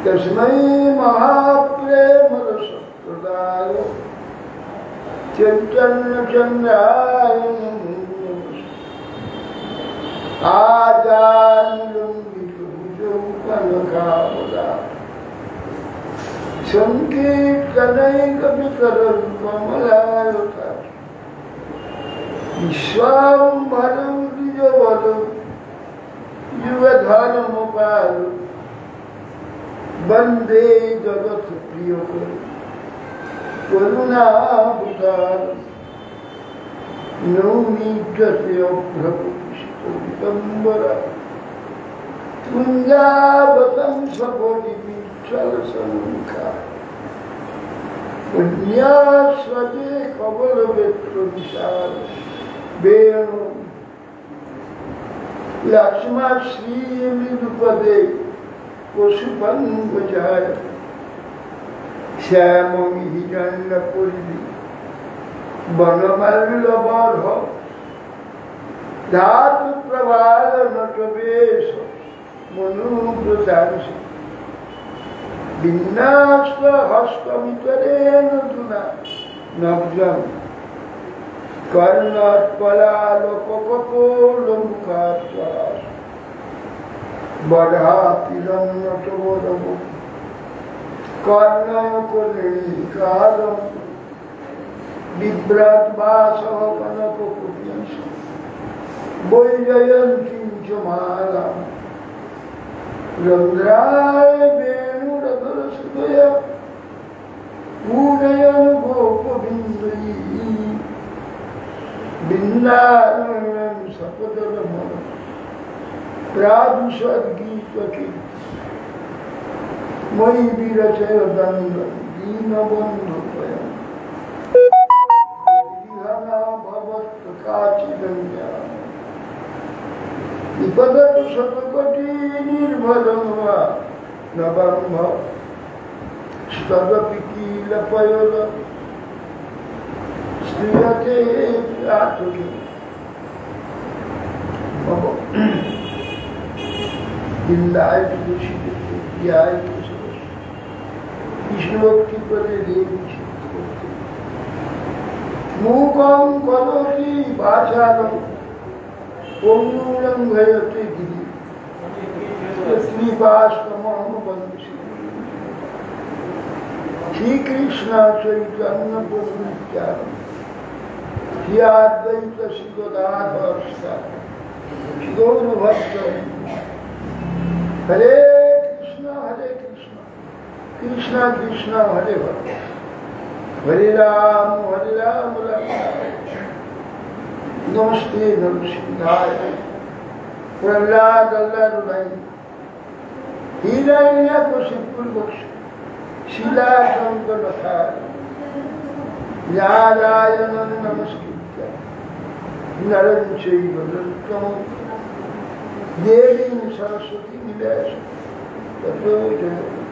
तस्मै महाप्रेमरसप्रदाय चैतन्यचन्द्राय आजानुलम्बितभुजौ कनकावदातं सङ्कीर्तनैकविकलकमलायताक्षं विश्वाम्भरं द्विजवरं युगधर्मपालं वन्दे जगत्प्रियकरं करुणावतारं नौमि जस्यभ्रविष्टोदितम्बरा तुङ्गावतं सकोटिविच्छलसमुखा पुण्यास्वदे कमलवेत्रविशाल वेणु लक्ष्मण श्रीमृदुपदे पशुपङ्कजाय श्यामं हिरण्यपुरी वनमल्लबर्ह धातुप्रवालनटवेश मनुव्रतांसि विन्यास्तहस्तमितरेण धुना नव्यं कर्णात्पलालोककपोलमुखात् बधातिरं नटवरमु कर्णकुलीकालं बिभ्रद्वासः कनककुटीश वैजयन्तीं च मालां रन्ध्राय वेणुरधरसुतय पूरयन् गोपबिन्दुः बिन्दारण्यं सपदरमण प्रादुषद्गीतकीर्ति मयि विरचय दण्डं दीनबन्धुत्वयं गृहणा भवत्काचिदन्या विपदतु शतकोटिनिर्भरं वा नवम्भ तदपि कीलपयल स्त्रियते प्रातुके दिल्लाय तुलसी दिव्याय विष्णुभक्ति पदे देवी मूकं करोति वाचालं पङ्गुलङ्घयते गिरिं यत्कृपास्तमहं वन्दे श्रीकृष्ण चैतन्य प्रभु नित्यानन्द श्री अद्वैत श्री गदाधर श्री गौरभक्तवृन्द हरे कृष्ण कृष्ण कृष्ण हरे हरे हरे राम राम राम। नमस्ते नरसिंहाय प्रहलाद हिरण्यकशिपुर्वक्ष शिलाशंकरनाथाय नारायणं नमस्कृत्य नरं चैव नरोत्तमं देवीं सरस्वतीं व्यासं ततो जयम्।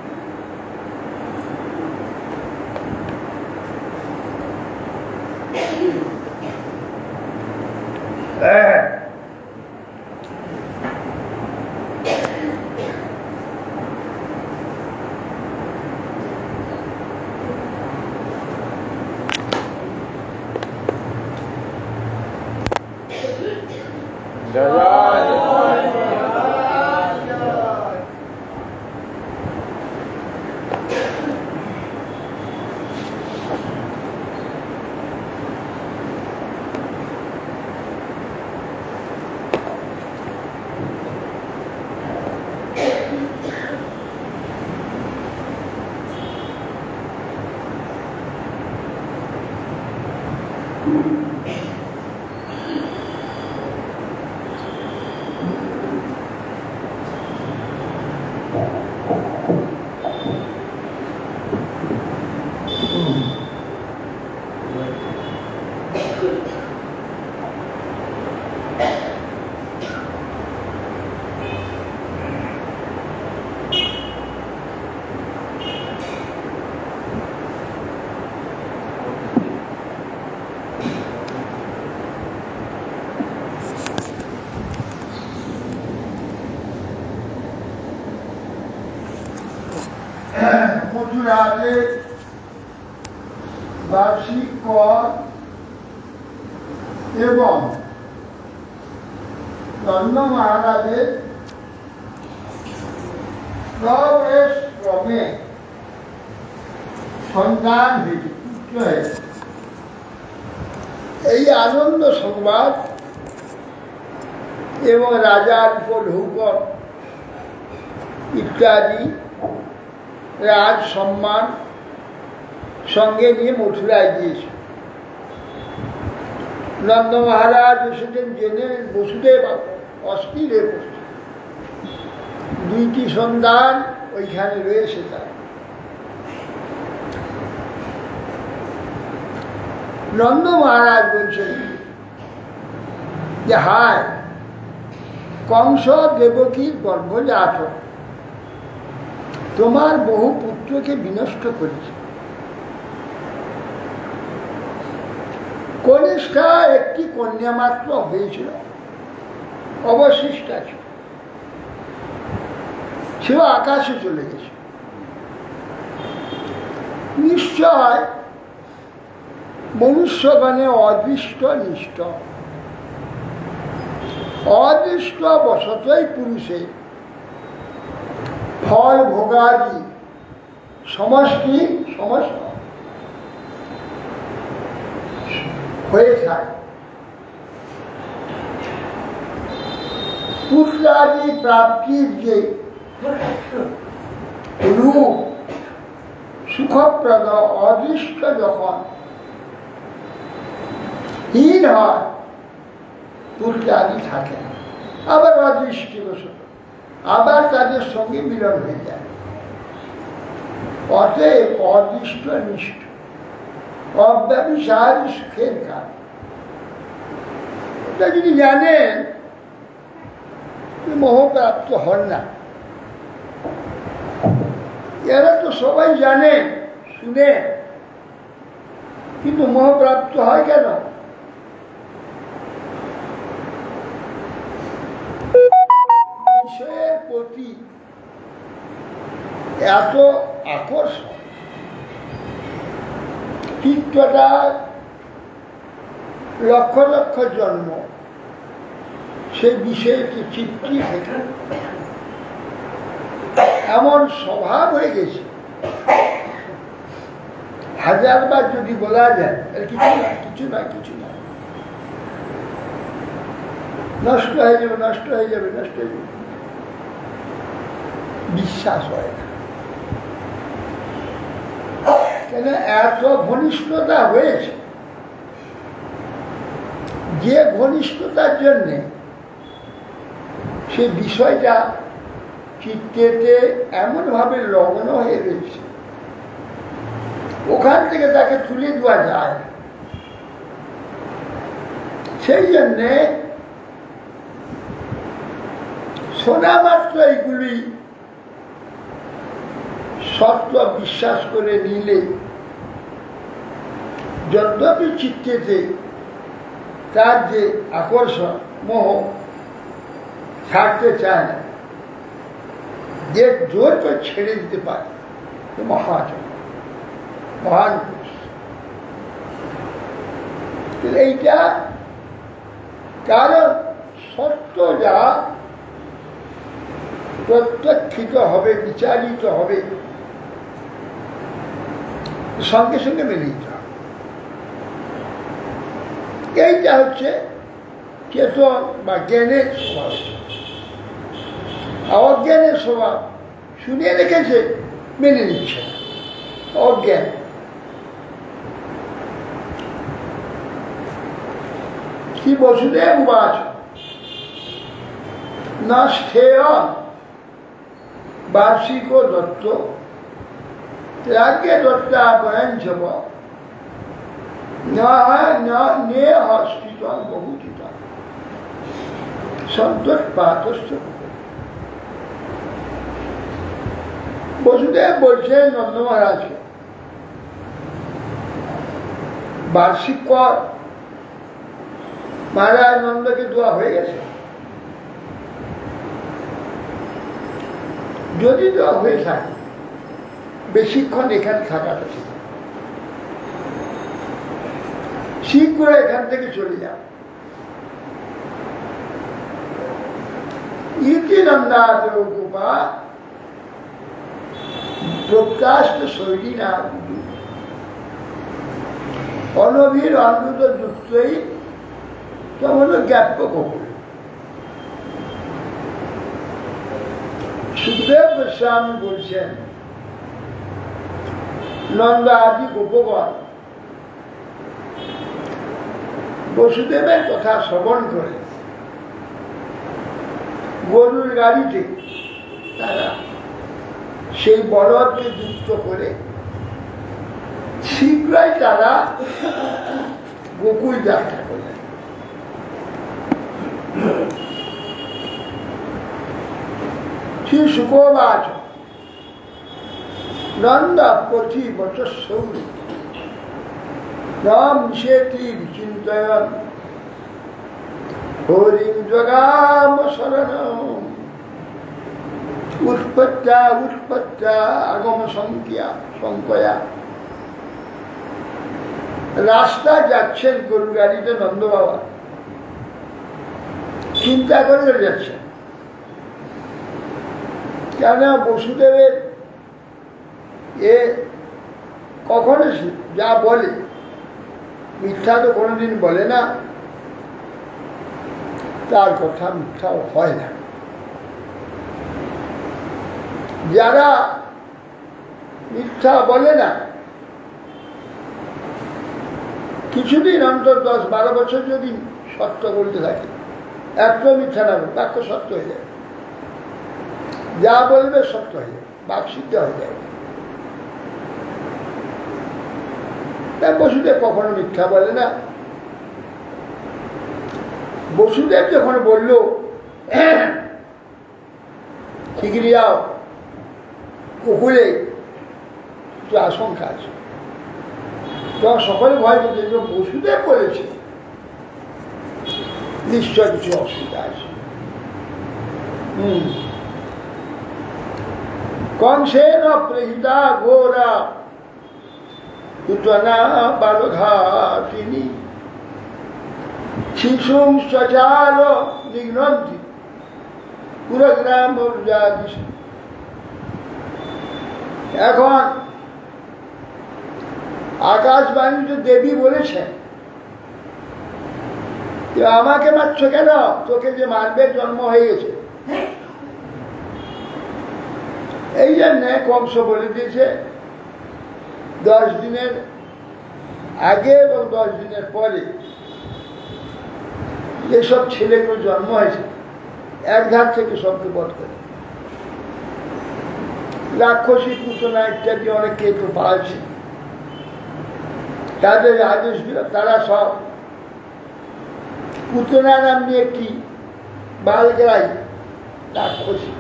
মথুরাতে বার্ষিক কর এবং নন্দ মহারাজের প্রবেশ ক্রমে সন্তান পুত্র হয়েছে। এই আনন্দ সংবাদ এবং রাজার উপর হুকুম ইত্যাদি রাজ সম্মান সঙ্গে নিয়ে মথুরায় গিয়েছে। নন্দ মহারাজ এসেছেন জেনে বসুদেব অস্থির হয়ে পড়ছে। দুইটি সন্তান ওইখানে রয়েছে তার। নন্দ মহারাজ বলছেন যে হায়, কংস দেবকীর গর্ভজাত তোমার বহু পুত্রকে বিনষ্ট করেছে। কনিষ্ঠা একটি কন্যা মাত্র হয়েছিল, অবশিষ্টা ছিল আকাশে চলে গেছে। নিশ্চয় মনুষ্যগণে অদৃষ্ট নিষ্ঠ, অদৃষ্ট বশতই পুরুষে ফল ভোগাদি সমষ্টি সমস্ত হয়ে থাকে। পুত্রাদি প্রাপ্তির যে রূপ সুখপ্রদ অদৃষ্ট যখন হীন হয়, পুত্রাদি থাকে না, আবার অদৃষ্টিবশত আবার তাদের সঙ্গে মিলন হয়ে যায়। অতএব অদৃষ্ট নিষ্ঠ অব্যভিসারী সুখের কাজ। এটা যদি জানেন মোহপ্রাপ্ত হন না, এরা তো সবাই জানে শুনে, কিন্তু মোহপ্রাপ্ত হয় কেন? বিষয়ের প্রতি এত আকর্ষণ, চিত্তটা লক্ষ লক্ষ জন্ম সেই বিষয়টি চিত্তি থেকে এমন স্বভাব হয়ে গেছে, হাজারবার যদি বলা যায় কিছু না নষ্ট হয়ে যাবে, নষ্ট হয়ে যাবে, নষ্ট হয়ে যাবে, বিশ্বাস হয় না। কেন এত ঘনিষ্ঠতা হয়েছে, যে ঘনিষ্ঠতার জন্যে সে বিষয়টা চিত্তেতে এমনভাবে লগ্ন হয়ে রয়েছে, ওখান থেকে তাকে তুলে দেওয়া যায়। সেই জন্যে শোনা মাত্র এইগুলি সত্য বিশ্বাস করে নিলে যদ্যপি চিত্তেতে তার যে আকর্ষণ মোহ ছাড়তে চায় না, যে জোর করে ছেড়ে দিতে পারে মহাজন মহান পুরুষ। এইটা কারণ সত্য যা প্রত্যক্ষিত হবে, বিচারিত হবে, সঙ্গে সঙ্গে মেনে নিতে হবে। এইটা হচ্ছে চেতন বা জ্ঞানের স্বভাব। অজ্ঞানের স্বভাব শুনে রেখেছে, মেনে নিচ্ছে না, অজ্ঞান। কি বসুদেব উবাচ না স্থেয় বার্ষিক দত্ত রাজ্ঞে দত্তা বয়ঞ্চব বহুচিত সন্তোষ পাতস্থ। বসুদেব বলছেন নন্দ মহারাজকে, বার্ষিক কর মহারাজ নন্দকে দেওয়া হয়ে গেছে। যদি দেওয়া হয়ে থাকে, বেশিক্ষণ এখানে থাকাটা ঠিক, শীঘ্র এখান থেকে চলে যাও। ইতি নন্দাদেব গোপা প্রকাশ্য শৈলী না অনবীর অমৃত যুক্তই তেমন জ্ঞাপ্য কপুর। সুখদেব গোস্বামী বলছেন নন্দা আদি গোপগণ বসুদেবের কথা শ্রবণ করে গরুর গাড়িতে তারা সেই বলদকে যুক্ত করে শীঘ্রই তারা গোকুল যাত্রা করলেন। শ্রী শুকোবাচ নন্দা পথি বচঃসৌরি নাম নিষেতি বিচিন্তয়ন হরিং জগাম শরণম উৎপত্ত্যা উৎপত্ত্যা আগম সংকয়া। রাস্তা যাচ্ছেন গরু গাড়িতে নন্দ বাবা, চিন্তা করে যাচ্ছেন, কেন বসুদেবের এ কখনো যা বলে মিথ্যা তো কোনোদিন বলে না, তার কথা মিথ্যাও হয় না। যারা মিথ্যা বলে না কিছুদিন অন্তর 10-12 বছর যদি সত্য বলতে থাকে, এত মিথ্যা না বাক্য সত্য হয়ে যায়, যা বলবে সত্য হয়ে যায়, বাক সিদ্ধ হয়ে যায়। বসুদেব কখনো মিথ্যা বলে না। বসুদেব যখন বলল শিগগিরি যাও কুকুরে কিছু আশঙ্কা আছে, তখন সকলে ভয় করছে যে বসুদেব বলেছে নিশ্চয় কিছু অসুবিধা আছে। কংসেন প্রহিতা ঘোরা পুতনা বালঘাতিনী শিশুং সচাল নিঘ্নন্তি পুরগ্রাম। এখন আকাশবাণীতে দেবী বলেছেন যে আমাকে মারছ কেন, তোকে যে মারবে জন্ম হয়ে গেছে। এই জন্যে কংস বলে দিয়েছে 10 দিনের আগে এবং 10 দিনের পরে যেসব ছেলেগুলো জন্ম হয়েছে এক ধার থেকে সবকে বধ করে। রাক্ষসী পুতনা ইত্যাদি অনেককে তো পাওয়াছে, তাদের আদেশ দিল তারা সব পুতনা নামনি একটি বালগ্রাই রাক্ষসী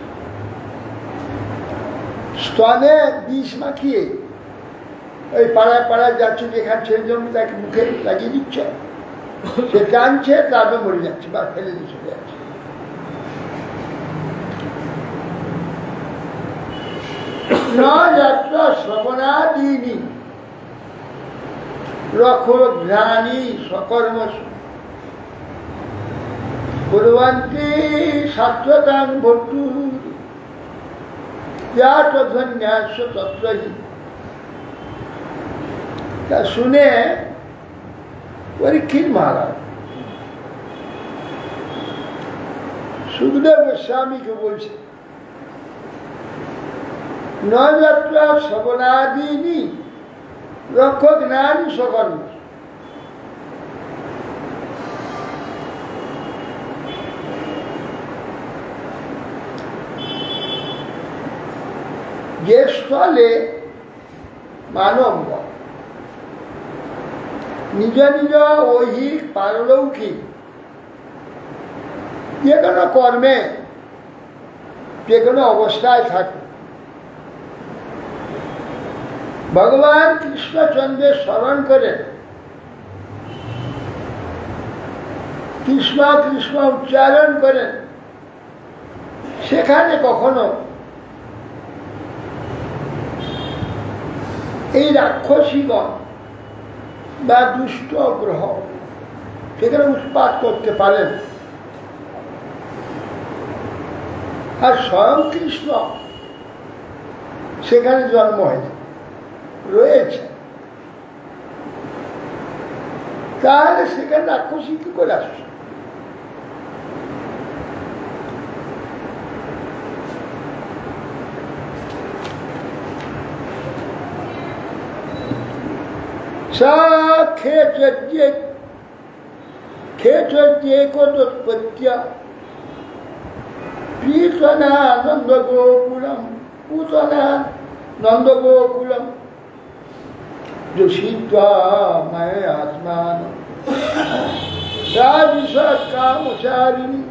স্তনে বিষ মাখিয়ে ওই পাড়ায় পাড়ায় যাচ্ছে, যেখানে ছেলে জন্য তাকে মুখে লাগিয়ে দিচ্ছে, সে টানছে, তারপরে মরে যাচ্ছে বা ফেলে দিয়ে চলে যাচ্ছে। যাত্রা শ্রবণাদিনী রক্ষঘ্রাণী সকর্মস কুর্বন্তি সাত্বতাং ভর্তু ধ্বন্যাস তত্ত্বহী। তা শুনে পরীক্ষিত মহারাজ সুখদেব গোস্বামীকে বলছে ন যাত্রা শ্রবণাদিনী রক্ষঘ্রাণী সকর্ম। যে স্থলে মানব নিজ নিজ ঐহিক পারলৌকিক যে কোনো কর্মে যে কোনো অবস্থায় থাকে ভগবান কৃষ্ণচন্দ্রের স্মরণ করেন, কৃষ্ণ কৃষ্ণ উচ্চারণ করেন, সেখানে কখনো এই রাক্ষসীগণ বা দুষ্ট গ্রহ সেখানে উৎপাত করতে পারেন। আর স্বয়ং কৃষ্ণ সেখানে জন্ম হয়েছে, রয়েছে, তাহলে সেখানে রাক্ষসী কি করে আসছে? सा खेचोत्पत्त्या प्रीतना नंदगोकुलम पूतना नंदगोकुलम दुषित्वा मय आत्मान साविषा कामचारिणी।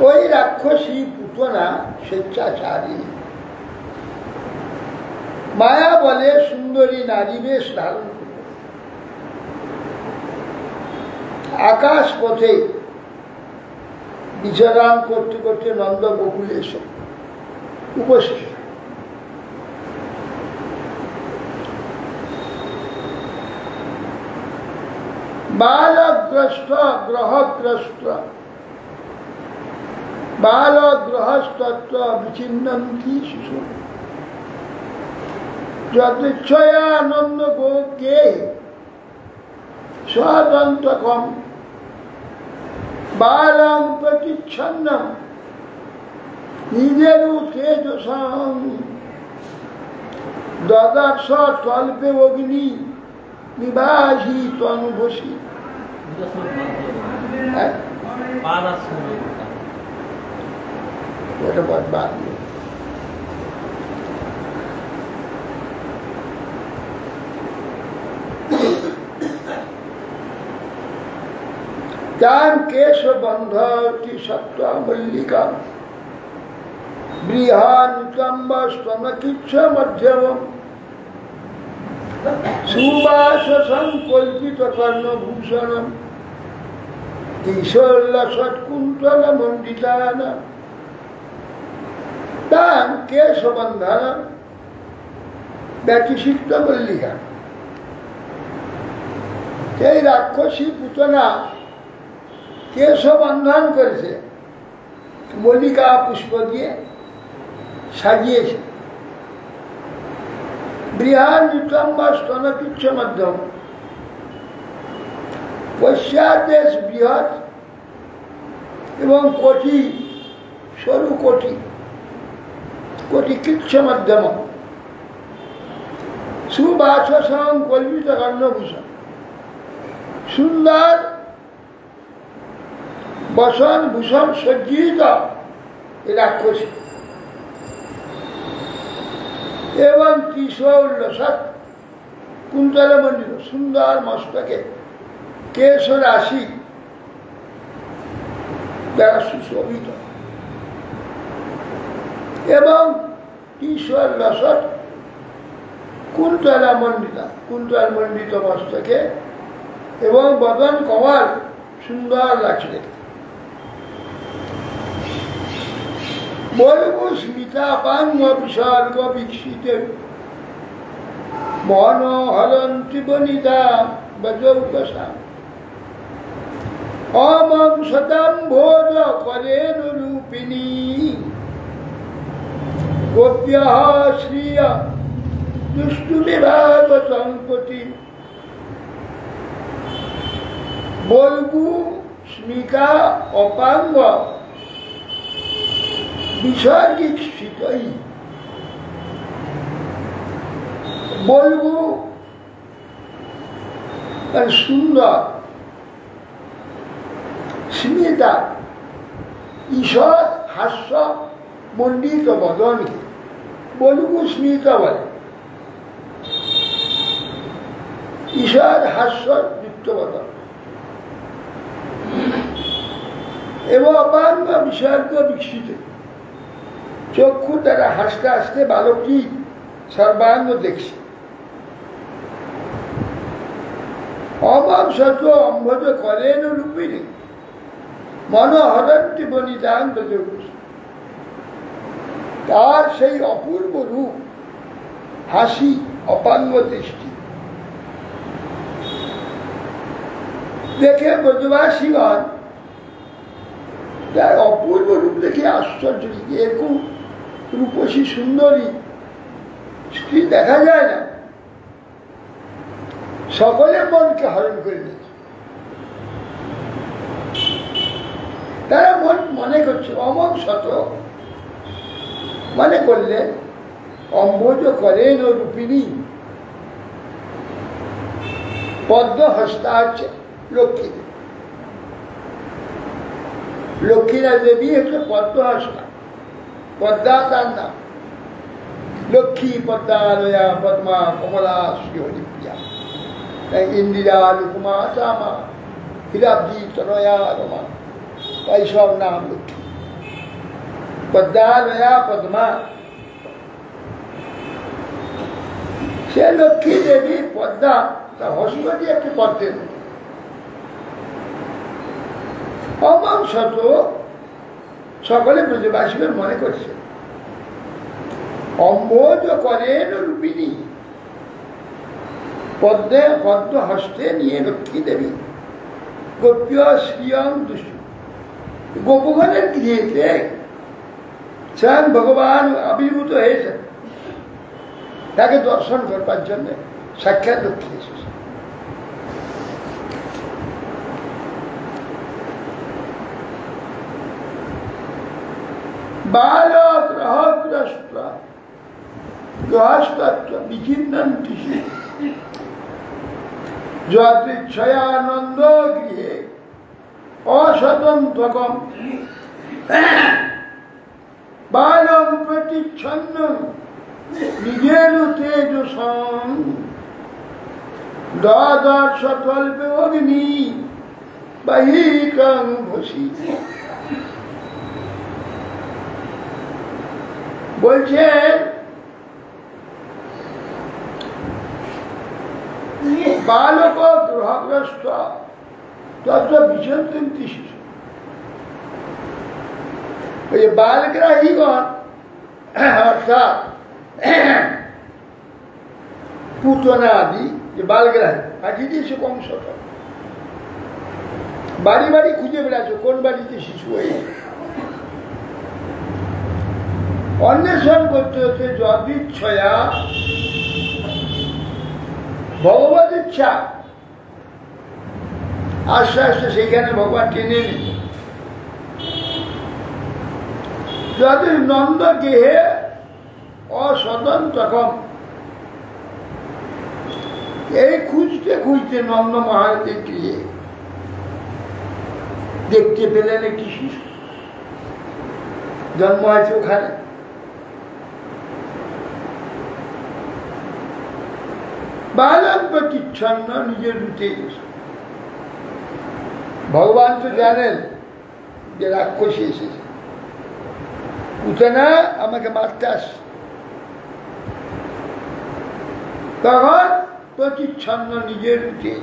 ওই রাক্ষসী পুতনা স্বেচ্ছাচারিণী, মায়া বলে সুন্দরী নারী বেশ ধারণ করে আকাশ পথে বিচরণ করতে করতে নন্দ গোকুলে এসে উপস্থিত। বালগ্রস্ত গ্রহগ্রস্ত বালগ্রহস্তত্ব বিচ্ছিন্নন্তি শিশু যদেচ্ছয়ানন্দ গোকে স্বদন্তকম বালং প্রতিচ্ছন্নম নিজেরু তেজসাং দদাক্ষ তল্পে অগ্নি নিবাসী তনুভসী। ওটা বাদ দিয়ে तां केशबन्धति सत्त्वा मल्लिका बृहान्नितम्बस्तनकिच्छमध्यमम् सुवाससङ्कल्पितकर्णभूषणम् किशोल्लसत्कुन्तलमण्डितानां तां केशबन्धनं ব্যতিসিক্ত মল্লিকা। এই রাক্ষসী পুতনা কেশ বন্ধন করেছে, মল্লিকা পুষ্প দিয়ে সাজিয়েছে। বৃহৎ নিতম্বা স্তনকিচ্ছ মধ্যম, পশ্চাদেশ বৃহৎ এবং কোটি সরু কোটি, কোটি কিচ্ছ মধ্যম সুবাসসং কল্পিত কর্ণভূষণ, সুন্দর বসন ভূষণ সজ্জিত রাক্ষসী এবং কিশোরলসৎ কুন্তলমণ্ডিত, সুন্দর মস্তকে কেশ রাশি দ্বারা সুশোভিত এবং কিশোরলসৎ কুন্তলমণ্ডিতা, কুন্তলমণ্ডিত মস্তকে এবং বদন কমল সুন্দর লাগছে দেখতে। বলবো স্মিতাপাঙ্গ বিসর্গ বিকশিত মন হলন্তি বনিতা বজৌকসা অমং শতম ভোজ করেন রূপিণী গোপ্যঃ শ্রিয় দুষ্টু বিভাগ সম্পত্তি। বলবু স্মিতা অপাঙ্গ বিসর্গিক শীতই, বলবু সুন্দর স্মিতা ঈশ্বর হাস্য মণ্ডিত বদনকে বলবু স্মিতা বলে। ঈশ্বর হাস্য যুক্ত বদন এবং অপাঙ্গ বিসর্গ বিকশিত, চক্ষু দ্বারা হাসতে হাসতে বালকটি সর্বাঙ্গ দেখছে। অমাংসত অম্ভজ করেন রূপিণী মনোহরন্তি বনিতাং বজৌকসা। তার সেই অপূর্ব রূপ, হাসি, অপাঙ্গ দৃষ্টি দেখে ব্রজবাসীগণ তার অপূর্ব রূপ দেখে আশ্চর্য, এরকম রূপসী সুন্দরী স্ত্রী দেখা যায় না। সকলের মনকে হরণ করে নিয়েছে। তারা মনে করছে অমন শত মনে করলেন অম্বুজ করেন ও রূপিণী পদ্ম হস্তা হচ্ছে লক্ষ্মী দেবী। লক্ষ্মীরা দেবী হচ্ছে পদ্ম হস্তা, পদ্মা তার নাম। লক্ষ্মী পদ্মালয়া পদ্মা কমলা শ্রী হরিপ্রিয়া, ইন্দিরা লুকুমা চামা হীরাব্দি তনয়া রমা, এইসব নাম লক্ষ্মী। পদ্মালয়া পদ্মা, সে লক্ষ্মী দেবী পদ্মা তার হস্ত দিয়ে একটি পদ্মের মতো। অমাংসত সকলে ব্রজবাসীদের মনে করছে অম্বোজ করেন রূপিণী পদ্মে পদ্ম হস্তে নিয়ে লক্ষ্মী দেবী গোপ্য শ্রিয়ং দুষ্টু। গোপগণের গৃহেতে স্বয়ং ভগবান আবির্ভূত হয়েছেন, তাকে দর্শন করবার জন্য সাক্ষাৎ লক্ষ্মী এসেছে। বালক গ্রহগ্রস্ত গ্রহস্তত্ব বিচিন্নন্তি যদৃচ্ছয়ানন্দ গৃহে অস্বতন্ত্রকম বালম প্রতিচ্ছন্ন নিজের তেজসং দ্বাদশ তল্পে অগ্নি বাহিকং ভসি। বলছেন বালক গ্রহগ্রস্ত তত্র বিচন্তি শিশু। ওই বালগ্রাহীগণ অর্থাৎ পুতনা আদি যে বালগ্রাহী পাঠিয়ে দিয়েছে কংসটা, বাড়ি বাড়ি খুঁজে বেড়াচ্ছে কোন বাড়িতে শিশু হয়ে অন্বেষণ করতে হচ্ছে। যদিচ্ছয়া ভগবত ইচ্ছা, আস্তে আস্তে সেখানে ভগবান টেনে নিল। যদি নন্দ গেহে অস্বতন্ত্রকম, এই খুঁজতে খুঁজতে নন্দ মহারাজের গিয়ে দেখতে পেলেন একটি শিশু জন্ম হয়েছে ওখানে। বালক প্রতিচ্ছন্ন নিজের রুটে গেছে। ভগবান তো জানেন যে রাক্ষসী এসেছে, পুতনা আমাকে মারতে আসছে। তখন প্রতিচ্ছন্ন নিজের রুটে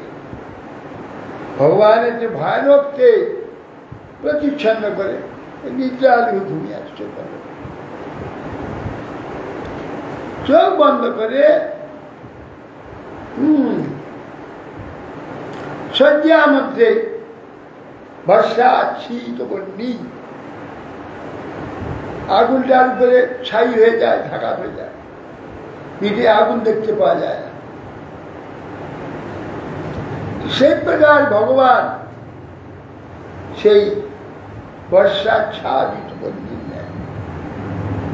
ভগবানের যে ভয়ানককে প্রতিচ্ছন্ন করে নিদ্রালু ঘুমিয়ে আসছে। চোখ বন্ধ করে শয্যার মধ্যে বর্ষা শীত বন্যি আগুনটার উপরে ছাই হয়ে যায়, ঢাকা হয়ে যায়, পিঠে আগুন দেখতে পাওয়া যায় না। সেই প্রকার ভগবান সেই বর্ষা ছাড়িত বন্যি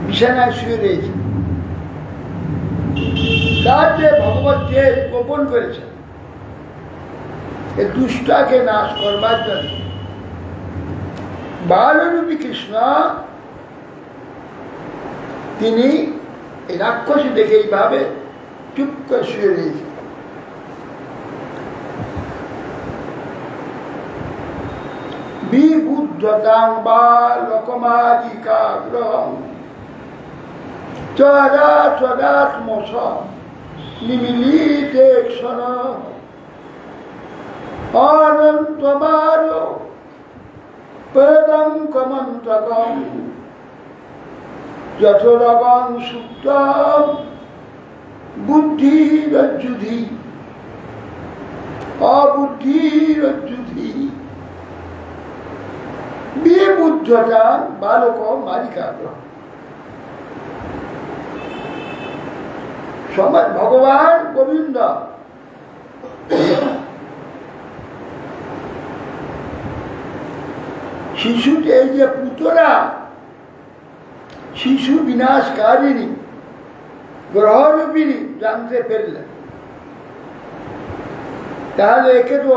বিছানায় শুয়ে রয়েছে। তার যে ভগবত যে গোপন করেছে এই দুষ্টাকে নাশ করবার জন্য বালরূপী কৃষ্ণ তিনি এই রাক্ষসী দেখে এইভাবে চুপ করে শুয়ে রয়েছে। বিবুদ্ধতাং বালকমাদিকাগ্রহং চরাচরাত্মস নিমিলিতে ক্ষণ অনন্তবার পদং কমন্তকম যথরগং সুপ্তম বুদ্ধিরজ্জুধি অবুদ্ধিরজ্জুধি বিবুদ্ধতা বালক মারিকাগ্রহ। সমাজ ভগবান গোবিন্দ শিশুকে এই যে পুতরা শিশু বিনাশকারিণী গ্রহরূপিণী জানতে পেরলেন, তাহলে একে তো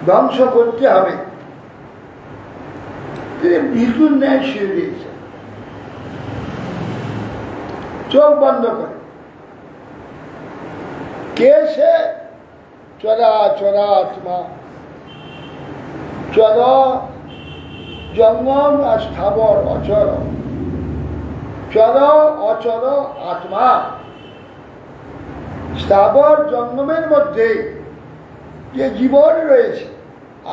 ধ্বংস করতে হবে। তিনি ভীতুর ন্যায় শুয়ে দিয়েছেন, চোখ বন্ধ করে। কে সে? চরাচরাত্মা, চর জঙ্গম আর স্থাবর অচর, চর অচর আত্মা। স্থাবর জঙ্গমের মধ্যে যে জীবন রয়েছে,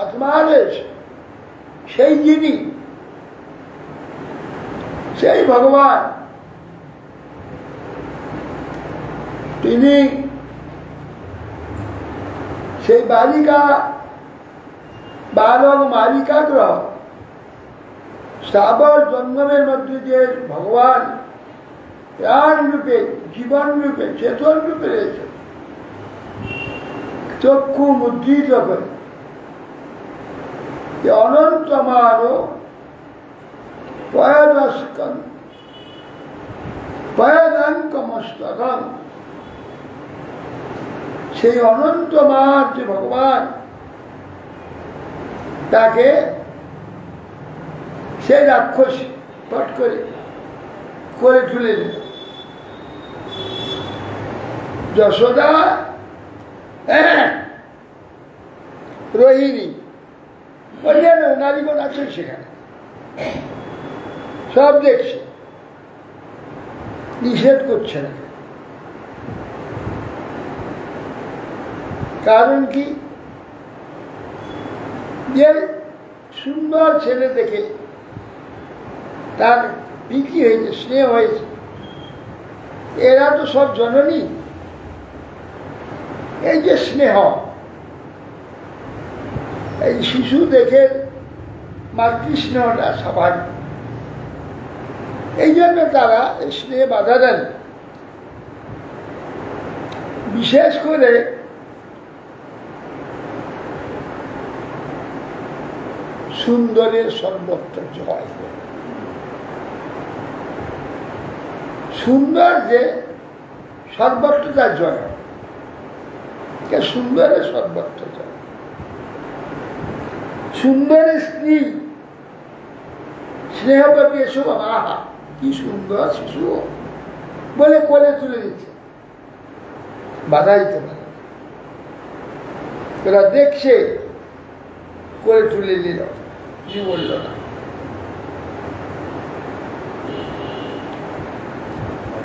আত্মা রয়েছে, সেই যিনি, সেই ভগবান, তিনি সেই বালিকা বালক মালিকা গ্রহ স্থাবর জঙ্গমের মধ্যে যে ভগবান প্রাণ রূপে, জীবন রূপে, চেতন রূপে রয়েছে, চক্ষু মুদ্রিত করে যে অনন্তমার পয়দাঙ্কমস্তকম, সেই অনন্তমার যে ভগবান, তাকে সে রাক্ষসী পট করে তুলে দিল। যশোদা রোহিণী অন্যান্য নারীগণ আছেন সেখানে, সব দেখছে, নিষেধ করছে না। কারণ কি? যে সুন্দর ছেলে দেখে তার বিক্রি হয়েছে, স্নেহ হয়েছে, এরা তো সব জননী। এই যে স্নেহ, এই শিশু দেখে মাতৃস্নেহটা স্বাভাবিক, এই জন্য তারা স্নেহে বাধা দেন। বিশেষ করে সুন্দরের সর্বত্র জয়। সুন্দর যে সর্বত্র তার জয়, সুন্দরের সর্বত্র জয়। সুন্দরের স্ত্রী স্নেহবতী এসো বাবা, আহা কি সুন্দর শিশু বলে কোলে তুলে দিচ্ছে, বাধা দিতে পারে। ওরা দেখছে, কোলে তুলে নিল, কি বলল না।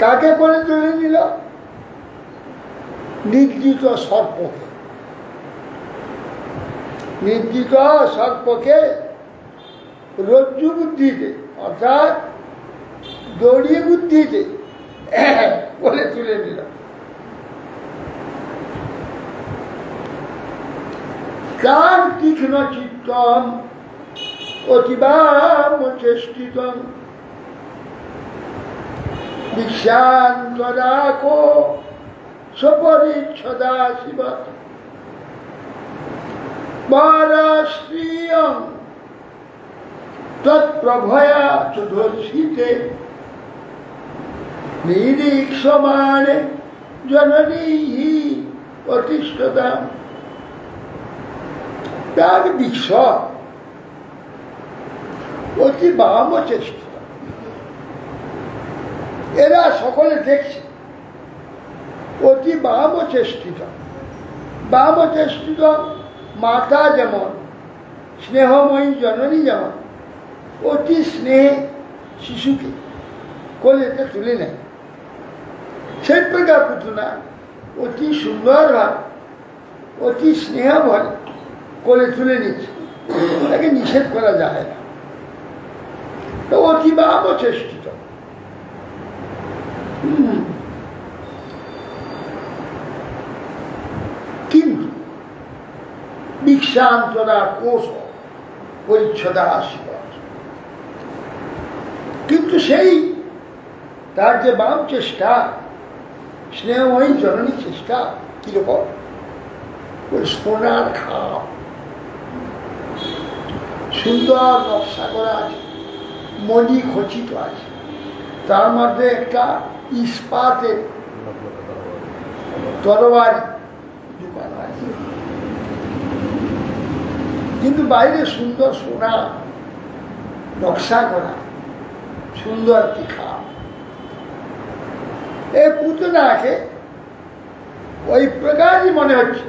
কাকে কোলে তুলে নিল? নির্জিত সর্পকে। নির্জিত সর্পকে রজ্জু বুদ্ধিতে, অর্থাৎ দড়ি বুদ্ধিতে কোলে তুলে নিল। কার তীক্ষ্ণ চিত্তম অতিবামচেষ্টিতম বিশ্বন্তরাকো সপরিচ্ছদা শিব পরাশ্রিয়ং তৎপ্রভয়া চতুর্শীতে নিরীক্ষমাণে জননী অতিষ্ঠতাম। তার বিশ্ব অতি বামচেষ্টিত, এরা সকলে দেখছে, অতি বামচেষ্টিত। বামচেষ্টিত মাতা যেমন স্নেহময়ী, জননী যেমন অতি স্নেহে শিশুকে কোলেতে তুলে নেয়, সেই প্রকার পুতুনা অতি সুন্দরভাবে, অতি স্নেহভাবে কোলে তুলে নিচ্ছে, তাকে নিষেধ করা যায় না। অতিবাব চেষ্টিত। কিন্তু দীক্ষান্তরা কোষ পরিচ্ছদা আশীর্বাদ, কিন্তু সেই তার যে বাম চেষ্টা, স্নেহময়ী জননী চেষ্টা কিরকম, ওই সোনার খাপ, সুন্দর নকশা করা আছে, মণি খচিত আছে, তার মধ্যে একটা ইস্পাতের তরবারি ঢুকানো আছে, কিন্তু বাইরে সুন্দর সোনা নকশা করা, সুন্দর তীখা। এই পুতনাকে ওই প্রকারই মনে হচ্ছে।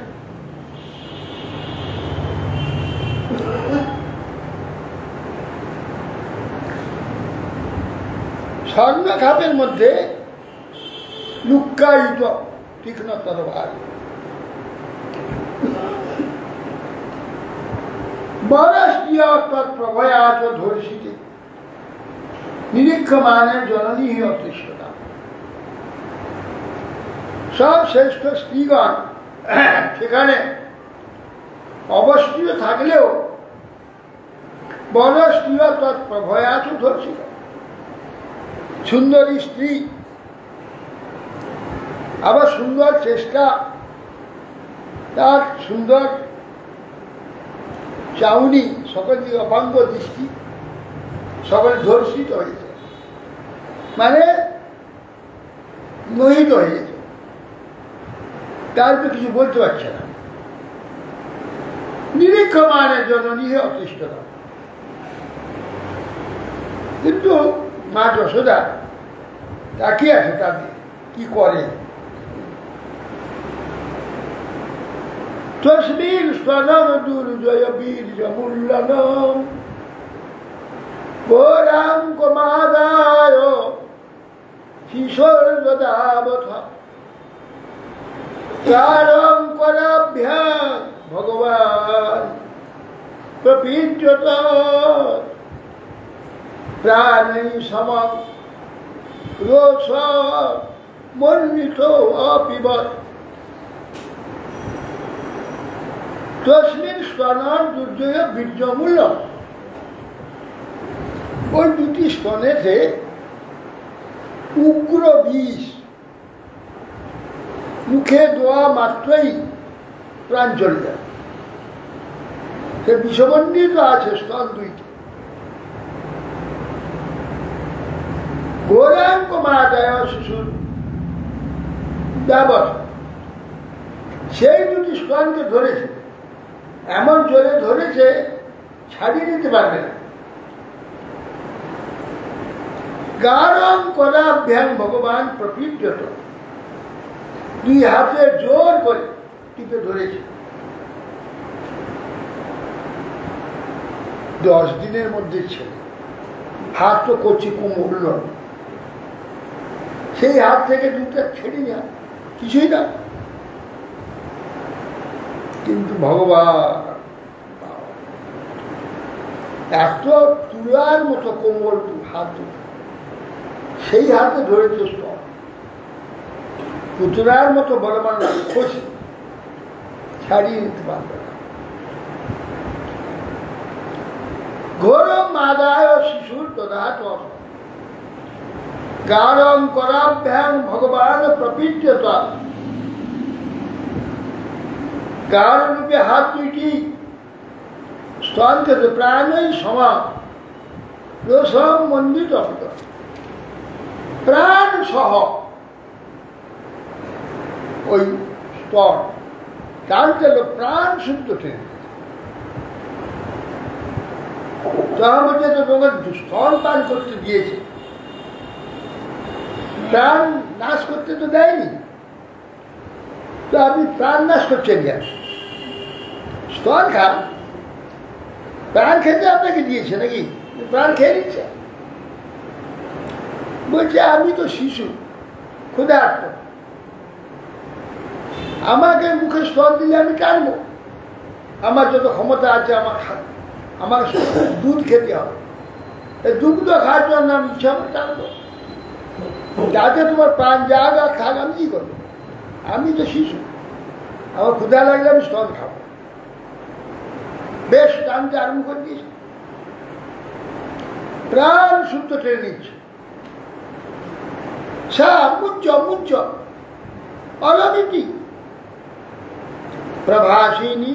স্বর্ণ খাপের মধ্যে লুক্কায়িত তীক্ষ্ণ তরবারি, বরস্টিয় তৎপ্রভয়াচ ধর্ষিতে নিরীক্ষমানের জননী অতৃষ্টতা। সব শ্রেষ্ঠ স্ত্রীগণ সেখানে অবস্থিত থাকলেও বরস্টিয় তৎপ্রভয়াচ ধর্ষিত, সুন্দরী স্ত্রী, আবার সুন্দর চেষ্টা, তার সুন্দর চাউনি, সকল দিকে অপাঙ্গ দৃষ্টি, সকলে ধর্ষিত হয়েছে, মানে মোহিত হয়েছে, তার তো কিছু বলতে পারছে না। নিরীক্ষমানের জন্য নিহে অতিষ্ঠতা। কিন্তু মা যশোদা তাকিয়ে আছে, তাদের কি করে। তস্মিন স্তনম দুর্জয় বীর্যমূল্যনম গৌরাঙ্কমাদায় কিশোর দদাবথ কারঙ্করাভ্যাং ভগবান প্রপীড্যত প্রাণৈ সমং রোষ মন্বিত অপিবৎ। তস্মিন স্তনম দুর্জয় বীর্যমূল্য, ওই দুটি স্তনেতে উগ্র বিষ, মুখে দেওয়া মাত্রই প্রাণ চলে যায়, সে বিষমণ্ডিত আছে স্তন দুইটি। গৌরাঙ্ক মাদায় শিশুর দাবত, সেই দুটি স্তনকে ধরেছে, এমন জোরে ধরেছে ছাড়িয়ে নিতে পারবে না। গাঢ়ং কদাভ্যাং ভগবান প্রপীড্যত, দুই হাতে জোর করে টিপে ধরেছে। 10 দিনের মধ্যে ছেলে, হাত তো কচি কোমল, সেই হাত থেকে দুটা ছেড়ে নেওয়া কিছুই না। কিন্তু ভগবান এত তুলার মতো কোমল হাত দুটো, সেই হাতে ধরেছে স্তন, পুতুলার মতো বলবান খুশি, ছাড়িয়ে নিতে পারবে না। ঘোর মাদায় শিশুর দদাত গাঢ়ং করাভ্যাং ভগবান প্রপীড্যত, গাঢ় রূপে হাত দুইটি স্তনকে প্রাণই সমা রসম মন্ডিত, প্রাণ সহ ওই স্তন টানতে প্রাণ শুদ্ধ টেনে। তার মধ্যে তো তোমার স্তন পান করতে দিয়েছে, প্রাণ নাশ করতে তো দেয়নি, তো আপনি প্রাণ নাশ করছেন কেন? স্তন খান, প্রাণ খেতে আপনাকে দিয়েছে নাকি? প্রাণ খেয়ে নিচ্ছে। বলছে আমি তো শিশু, ক্ষুধার্ত, আমাকে মুখে স্তন দিলে আমি টানবো, আমার যত ক্ষমতা আছে আমার দুধ খেতে হবে, এই দুগ্ধ খাওয়ার জন্য আমি ইচ্ছা করে থাকবো, যাতে তোমার প্রাণ যাক আর থাক, আমি কি করবো? আমি তো শিশু, আমার ক্ষুধা লাগলে আমি স্তন খাবো। বেশ টানতে আরম্ভ করে দিয়েছি, প্রাণ সূত্র টেনে নিচ্ছে। মুঞ্চ মুঞ্চ অলমিতি প্রভাসিনী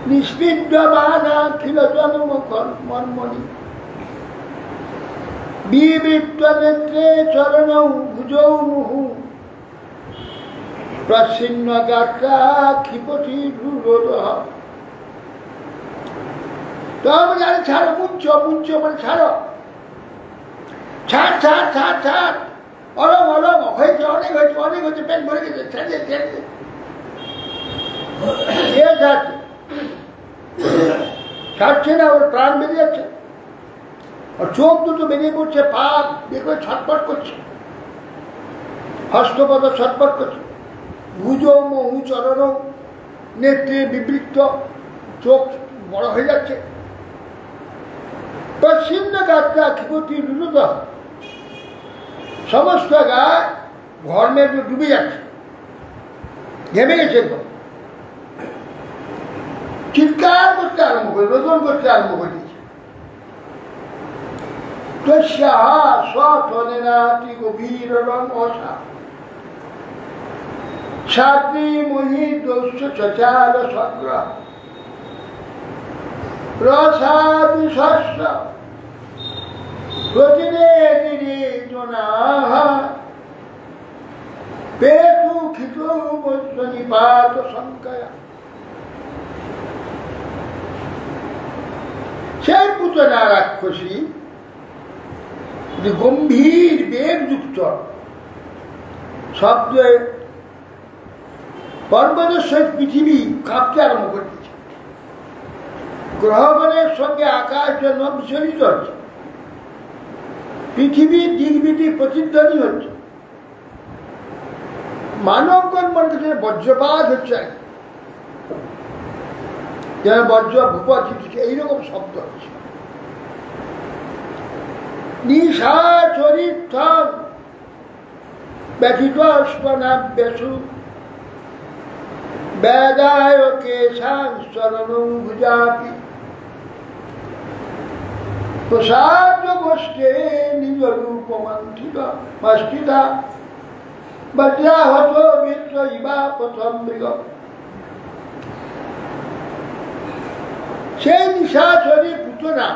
নিষ্পিড্যমানাখিল জন্ম মর্মণি বিবৃত্ত নেত্রে চরণৌ ভুজৌ মুহু প্রচ্ছিন্ন গাত্রা ক্ষিপতি রুরোদ। তো আমি জানি ছাড়ো, মুঞ্চ মুঞ্চ মানে ছাড়ো, ছাড় ছাড় ছাড় ছাড়, অলম অলম হয়েছে, অনেক হয়েছে, অনেক হয়েছে, পেট ভরে গেছে, ছেড়ে ছেড়ে ছাড়ছে, ছাড়ছে না, ওর প্রাণ বেরিয়ে যাচ্ছে, আর চোখ দুটো বেরিয়ে পড়ছে, পা বের করে ছটপট করছে, হস্তপদ ছটপট করছে, ভুজ মহু চরণ নেত্রে বিবৃত্ত, চোখ বড় হয়ে যাচ্ছে, প্রচ্ছিন্ন গাত্রা ক্ষিপতি রুরুদ, সমস্ত গায়ে ঘর্মের ডুবে যাচ্ছে, ঘেমে গেছে, চিৎকার করতে আরম্ভ করে, রোদন করতে আরম্ভ করে দিয়েছে। স্বনেনাতি গভীর রং অসা সাদ্রি মহি দোষ চচাল সগ্রহ রসাদি শস্য প্রতিনে নিরেজনাহ পেতু খিত নিপাত সংকয়া। সেই পুতনা রাক্ষসী গম্ভীর বেগযুক্ত শব্দে পর্বতের সহিত পৃথিবী কাঁপতে আরম্ভ করে দিচ্ছে, গ্রহগণের সঙ্গে আকাশ যেন বিচলিত হচ্ছে, পৃথিবীর দিগ্বিদিক প্রতিধ্বনি হচ্ছে, মানবগণ মনে করছে বজ্রপাত হচ্ছে, যেন বজ্র ভূপতি এইরকম শব্দ হচ্ছে। নিশাচরিত ব্যথিত স্বনাভ্যসু বেদায় কেশাঞ্চরণং ভুজাপি প্রসাদ গোষ্ঠে নিজ রূপমন্থিতা বজ্রাহত মিত্র ইবা প্রথম মৃগ। সেই নিশাচরী পুতনা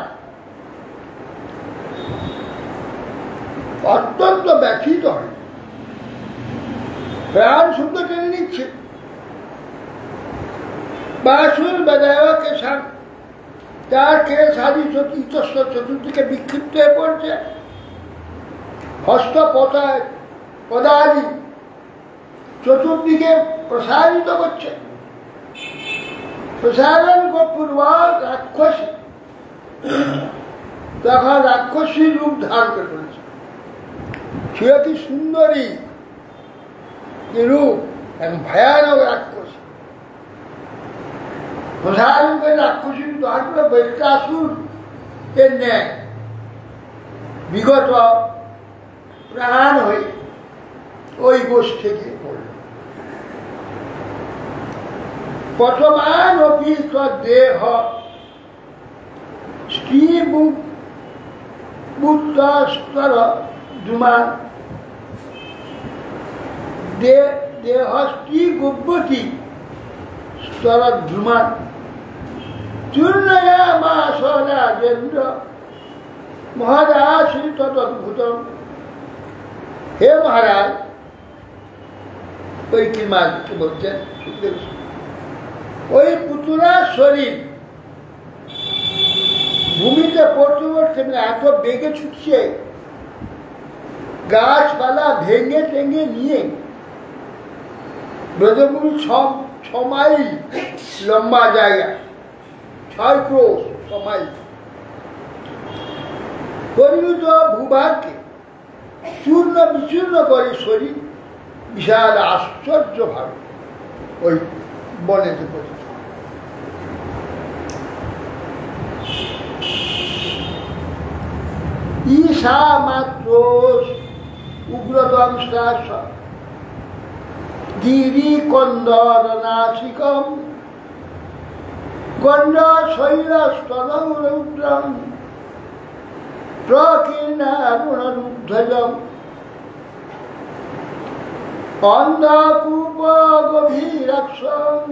অত্যন্ত ব্যথিত হয়, প্রাণ শুদ্ধ টেনে নিচ্ছে। বাসুর বেদায় কেশান, তার কেশ আদি ইতস্ত চতুর্দিকে বিক্ষিপ্ত হয়ে পড়ছে, হস্ত পদাদি চতুর্দিকে প্রসারিত করছে, প্রসারণ পূর্বক রাক্ষসী তখন রাক্ষসীর রূপ ধারণ করে ফেলেছে। সে কি সুন্দরী রূপ, এখন ভয়ানক রাক্ষসী, প্রসারণ করে রাক্ষসী ধারণ করে বৈকাসুর এর ন্যায় বিগত প্রাণ হয়ে ওই গোষ্ঠ থেকে পড়ল। প্রথমান অপিত দেহ স্ত্রী বুদ্ধস্তর ধুমান, দেহ স্ত্রী গুব্বতী স্তর ধুমান চূর্ণয়া মাস রাজেন্দ্র মহারাজ তদ্ভুতম। হে মহারাজ, ওই কি মাকে বলছেন, ওই পুতুলার শরীর ভূমিতে পড়তে পড়তে এত বেগে ছুটছে, গাছপালা ভেঙে টেঙে নিয়ে ব্রজভূমি 6 মাইল লম্বা জায়গা, 6 ক্রোশ 6 মাইল পরিণত ভূভাগকে চূর্ণ বিচূর্ণ করে শরীর বিশাল আশ্চর্যভাবে ওই বনেতে পড়েছে। ঈশা মাত্র উগ্রদংষ্টাস গিরিকন্দর নাসিকম গণ্ডশৈলস্তনৌরৌদ্রম প্রকীর্ণারুণরুদ্ধজম অন্ধকূপ গভীরক্ষম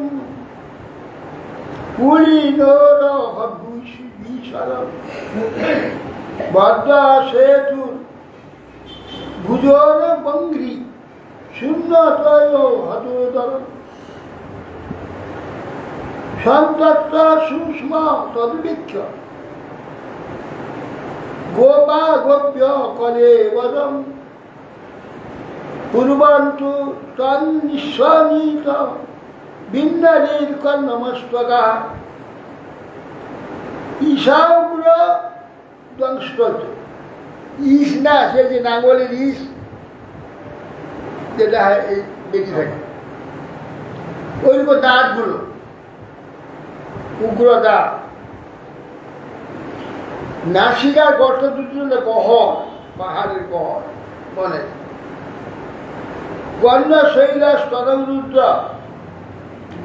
পুলিনোরহভূষিভীষণম ভদ্রসেতুর ভুজোর বঙ্ঘ্রি শূন্যতয় হতোদরম সন্তপ্ত সূক্ষ্ম তদ্বীক্ষ গোপা গোপ্য কলেবরম পূর্বন্তু তন্নিঃসনীত বিন্নারীর কর্ণমস্তকা ঈশাগ্র দংষ্ট ইস না সে যে নাঙ্গলের ইস যেটা বেঁচে থাকে ওইরকম দাঁতগুলো উগ্র দাঁত নাসিকার গর্ত দুটো গহর পাহাড়ের গহর মনে গণ্য শৈলাস তরঙ্গরুদ্র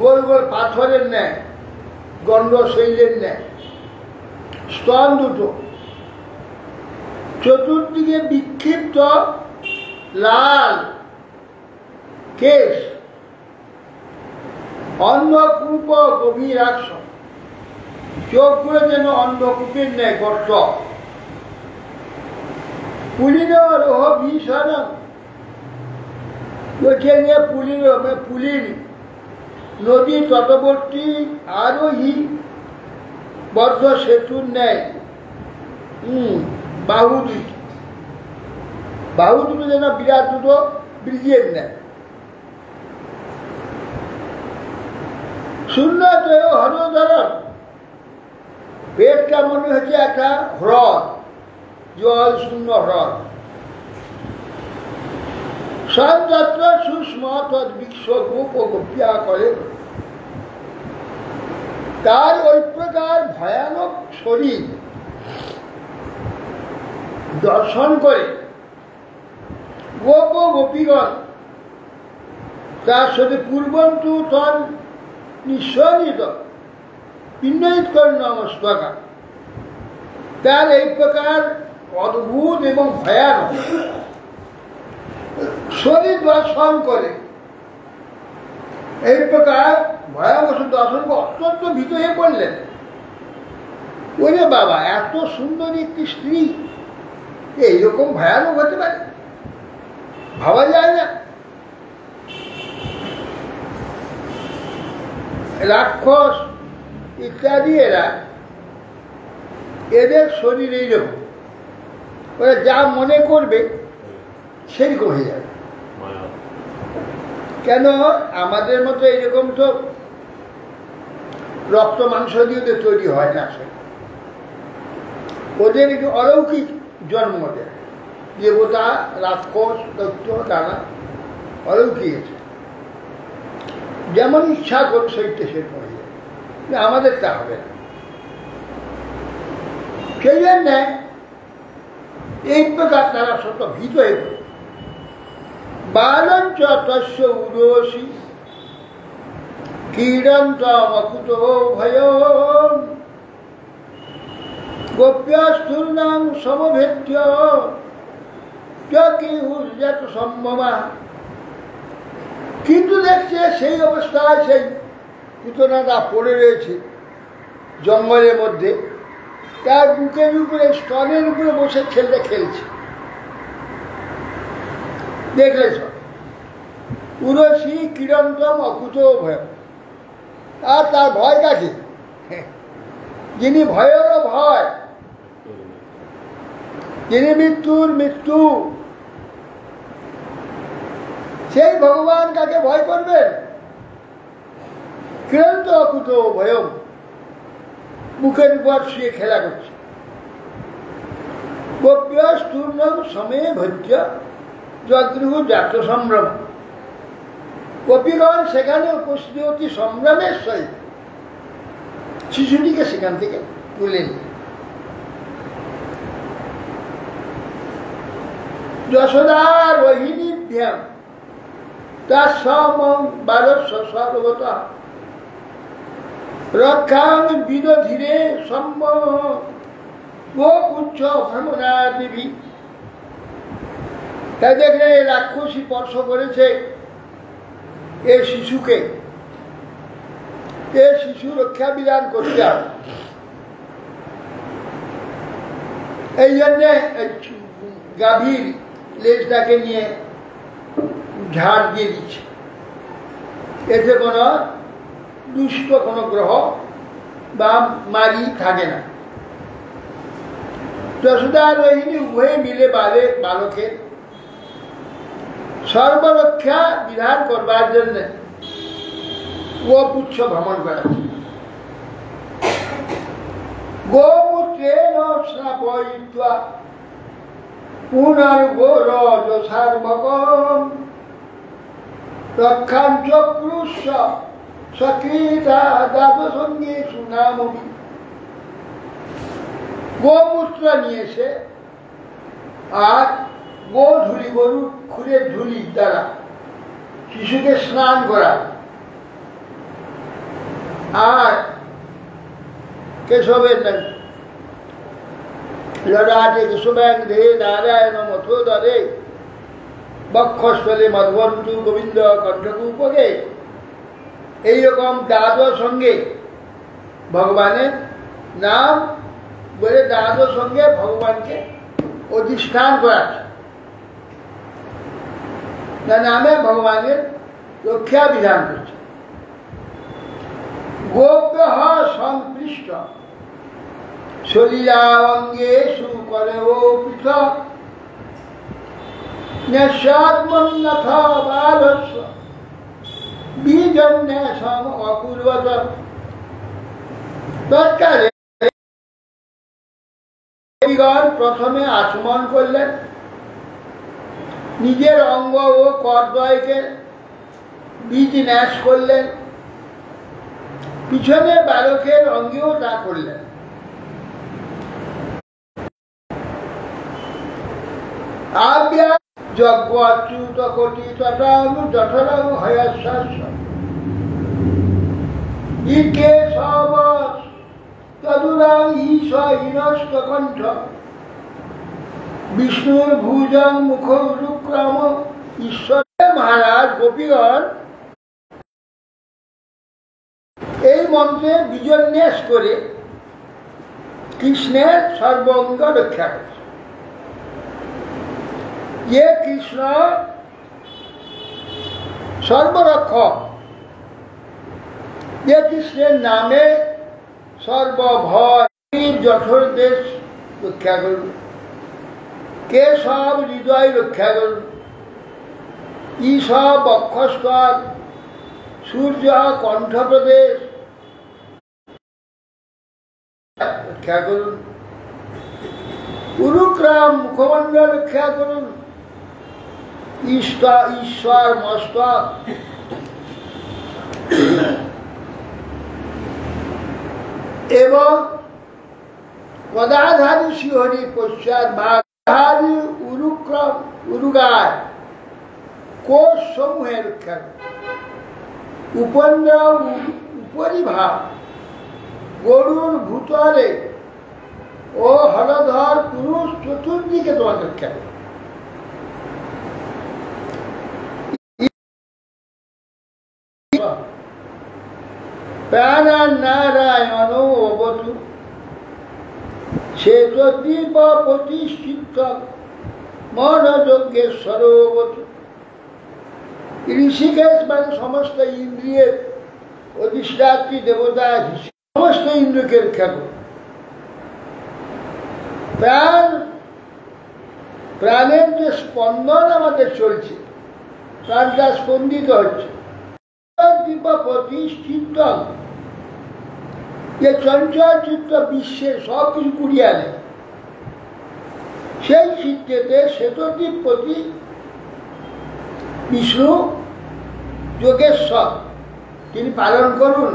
গোল গোল পাথরের ন্যায় গণ্ড শৈলের ন্যায় স্তন দুটো চতুর্দিকে বিক্ষিপ্ত লাল কেশ অন্ধকূপ গভীর আকর্ষণ চোখগুলো যেন অন্ধকূপের ন্যায় গর্ত পুলিন রোহ ভীষণ পুলিন নদী তটবর্তী আরোহী বদ্ধ সেতুর ন্যায় বাহু দুটো যেন বিরাট দুটো ব্রিজের ন্যায় শূন্য হরধরণ পেটটা মনে হচ্ছে একটা হ্রদ জল শূন্য হ্রদ সঞ্জাত্র সুষ্ম তদ্বিক্ষ গোপ গোপিয়া করে তার ওই প্রকার ভয়ানক শরীর দর্শন করে গোপ গোপীগণ তার সাথে পূর্বন্তু তন নিঃসরিত পিণ্ডয়িত করে নমস্কার তার এই প্রকার অদ্ভুত এবং ভয়ানক শরীর দর্শন করে এই প্রকার ভয়ানক দর্শন করে অত্যন্ত ভীত হয়ে পড়লেন। ওরে বাবা, এত সুন্দর একটি স্ত্রী এইরকম ভয়ানক হতে পারে, ভাবা যায় না। রাক্ষস ইত্যাদি এদের শরীর এইরকম, ওরা যা মনে করবে সেরকম হয়ে যাবে। কেন আমাদের মতো এরকম তো রক্ত মাংস দিয়ে তো তৈরি হয় না, ওদের একটু অলৌকিক জন্ম দেয়, দেবতা রাক্ষস দত্ত নানা অলৌকিক আছে, যেমন ইচ্ছা করো সেইটা সেরকম হয়ে যায়, আমাদের তা হবে না। সেই জন্য এই প্রকার তারা সত্য ভীত হয়ে পড়ে। বালঞ্চ তস্য উদোষী ক্রীড়ন্ত মকুতো ভয়ম গোপ্যস্থূর্ণাং সমভেদ্য কিহুর্যত সম্ভবা। কিন্তু দেখছে সেই অবস্থায় সেই পুতনাটা পড়ে রয়েছে জঙ্গলের মধ্যে, তার বুকের উপরে স্তনের উপরে বসে ছেলেটা খেলছে, দেখলেছ উরসী কিরন্তম অকুত ভয়। আর তার ভয় কাকে? যিনি ভয়েরও ভয়, যিনি মৃত্যুর মৃত্যু, সেই ভগবান কাকে ভয় করবেন? কিরন্ত অকুত ভয়ম, মুখের উপর শুয়ে খেলা করছে। গোপ্য স্থূর্ণম সময়ে ভজ্য জগৃহ জাত সম্ভ্রম। গোপীগণ সেখানে উপস্থিত অতি সম্ভ্রমের সহিত শিশুটিকে সেখান থেকে তুলে নিল। যশোদা রোহিণীভ্যাম তাসমং বালস্য সর্বতঃ রক্ষাং বিদধিরে সম্ম গোপুচ্ছ ভ্রমণাদিবি। তাই দেখলে রাক্ষসী স্পর্শ করেছে এ শিশুকে, এ শিশু রক্ষা বিধান করতে হবে। এই জন্যে গাভীর লেজটাকে নিয়ে ঝাড় দিয়ে দিচ্ছে, এতে কোনো দুষ্ট কোনো গ্রহ বা মারি থাকে না। যশোদা রোহিণী উভয়ে মিলে বালকের সর্বরক্ষা বিধান করবার জন্য গোপুচ্ছ ভ্রমণ করাচ্ছে। গোমূত্রেণ স্নাপয়িত্বা পুনর্গোরজসার্ভকম রক্ষাঞ্চক্রুশ্চ সকৃতা দ্বাদশঙ্গেষু নামবি। গোমূত্র নিয়েছে আর গোধূলি, গরুর খুরের ধুলি দ্বারা শিশুকে স্নান করা, আর কেশবের ললাটে কেশবাঙ্গে নারায়ণ মথোদরে বক্ষস্থলে মধুবন্তু গোবিন্দ কণ্ঠকূপকে, এইরকম দ্বাদশ সঙ্গে ভগবানের নাম বলে দ্বাদশ সঙ্গে ভগবানকে অধিষ্ঠান করাচ্ছে, না নামে ভগবানের রক্ষা বিধান করছে। গোপ্যঃ সংপৃষ্ট শরীরাঙ্গেষু করেও পৃথক ন্যাসাত্মন্নথ বালস্য বীজন্যাসম অকুর্বত। তৎকালে দেবীগণ প্রথমে আচমন করলেন, নিজের অঙ্গ ও করদ্বয়কে বীজ ন্যাস করলেন, পিছনে বালকের অঙ্গেও তা করলেন। আজ্ঞা যজ্ঞ অচ্যুত কোটি তথানু জঠরং হয়াশ্বাস ইকে সব তদুরাং ঈশ হীনস্ত কণ্ঠ বিষ্ণুর ভুজং মুখ রুক্রম। ঈশ্বর মহারাজ গোপীগণ এই মন্ত্রে বীজন্যাস করে কৃষ্ণের সর্বঙ্গ রক্ষা করছে। যে কৃষ্ণ সর্বরক্ষক, যে কৃষ্ণের নামে সর্বভয় জঠর দেশ রক্ষা করুন, কেশব হৃদয় রক্ষা করুন, ঈশব বক্ষস্থল, সূর্য কণ্ঠপ্রদেশ রক্ষা করুন, উরুক্রাম মুখমণ্ডল রক্ষা করুন, ঈশ্বর মস্তক, এবং গদাধারী শিহরি পশ্চাৎ ভাগধারী উরুক্রম উরুগায় কোষ সমূহে রক্ষা করুন, উপরিভাগ গরুর ভূতলে ও হলধর পুরুষ চতুর্দিকে তোমাকে রক্ষা করুন। প্রাণান নারায়ণ অবতু শ্বেতদ্বীপ প্রতিষ্ঠিত মনযজ্ঞেশ্বর অবতু। ঋষিকেশ মানে সমস্ত ইন্দ্রিয়ের অধিষ্ঠাত্রী দেবতা, সমস্ত ইন্দ্রকে রক্ষা করুন। প্রাণের যে স্পন্দন আমাদের চলছে, প্রাণটা স্পন্দিত হচ্ছে, প্রতিষ্ঠিত যে চঞ্চল চিত্ত বিশ্বে সব কিছু কুড়িয়ে আনে, সেই চিত্তেতে শ্বেতদ্বীপ প্রতি বিষ্ণু যোগেশ্বর তিনি পালন করুন।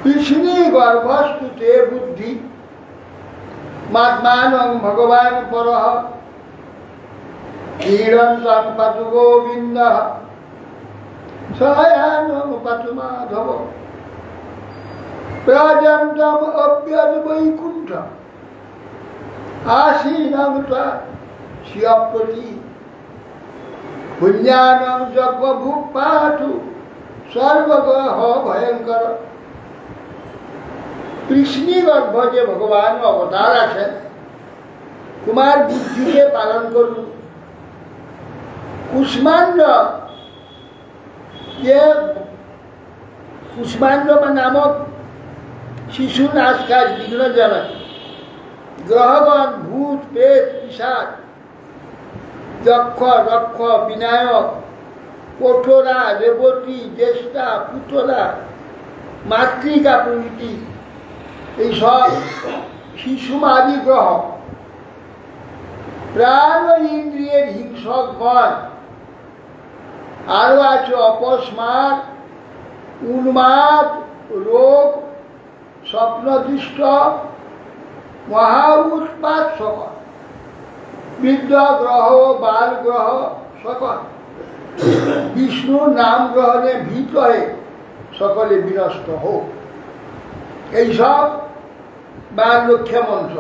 কৃষ্ণী গর্ভস্তুতে বুদ্ধি মাত্মান ভগবান পরহ ক্ষীরন্तं পাতু গোবিন্দः সায়ান্नं পাতু মাধব প্রাজন্तं অব্যদ্বৈকুণ্ঠম আসীनं শিয়প্রতি পুণ্যানং যজ্ঞভূপ পাঠু সর্বগ্রহ ভয়ঙ্কর। কৃষ্ণী গর্ভ যে ভগবান অবতার আছেন, তোমার বুদ্ধিকে পালন করুন। কুষ্মাণ্ড যে কুষ্মাণ্ড নামক শিশু নাশ খায় বিঘ্ন জানায়, গ্রহগণ ভূত প্রেত পিশাচ যক্ষ রক্ষ বিনায়ক কঠোরা রেবতী জ্যেষ্ঠা পুতলা মাতৃকা প্রভৃতি এইসব শিশুমাদি গ্রহ, প্রাণ ইন্দ্রিয়ের হিংসকগণ, আরো আছে অপস্মার উন্মাদ রোগ স্বপ্নদৃষ্ট মহা উৎপাত সকল, বৃদ্ধ গ্রহ বাল গ্রহ সকল বিষ্ণুর নাম গ্রহণে ভীত হয়ে সকলে বিনষ্ট হোক। এইসব বাল রক্ষা মন্ত্র।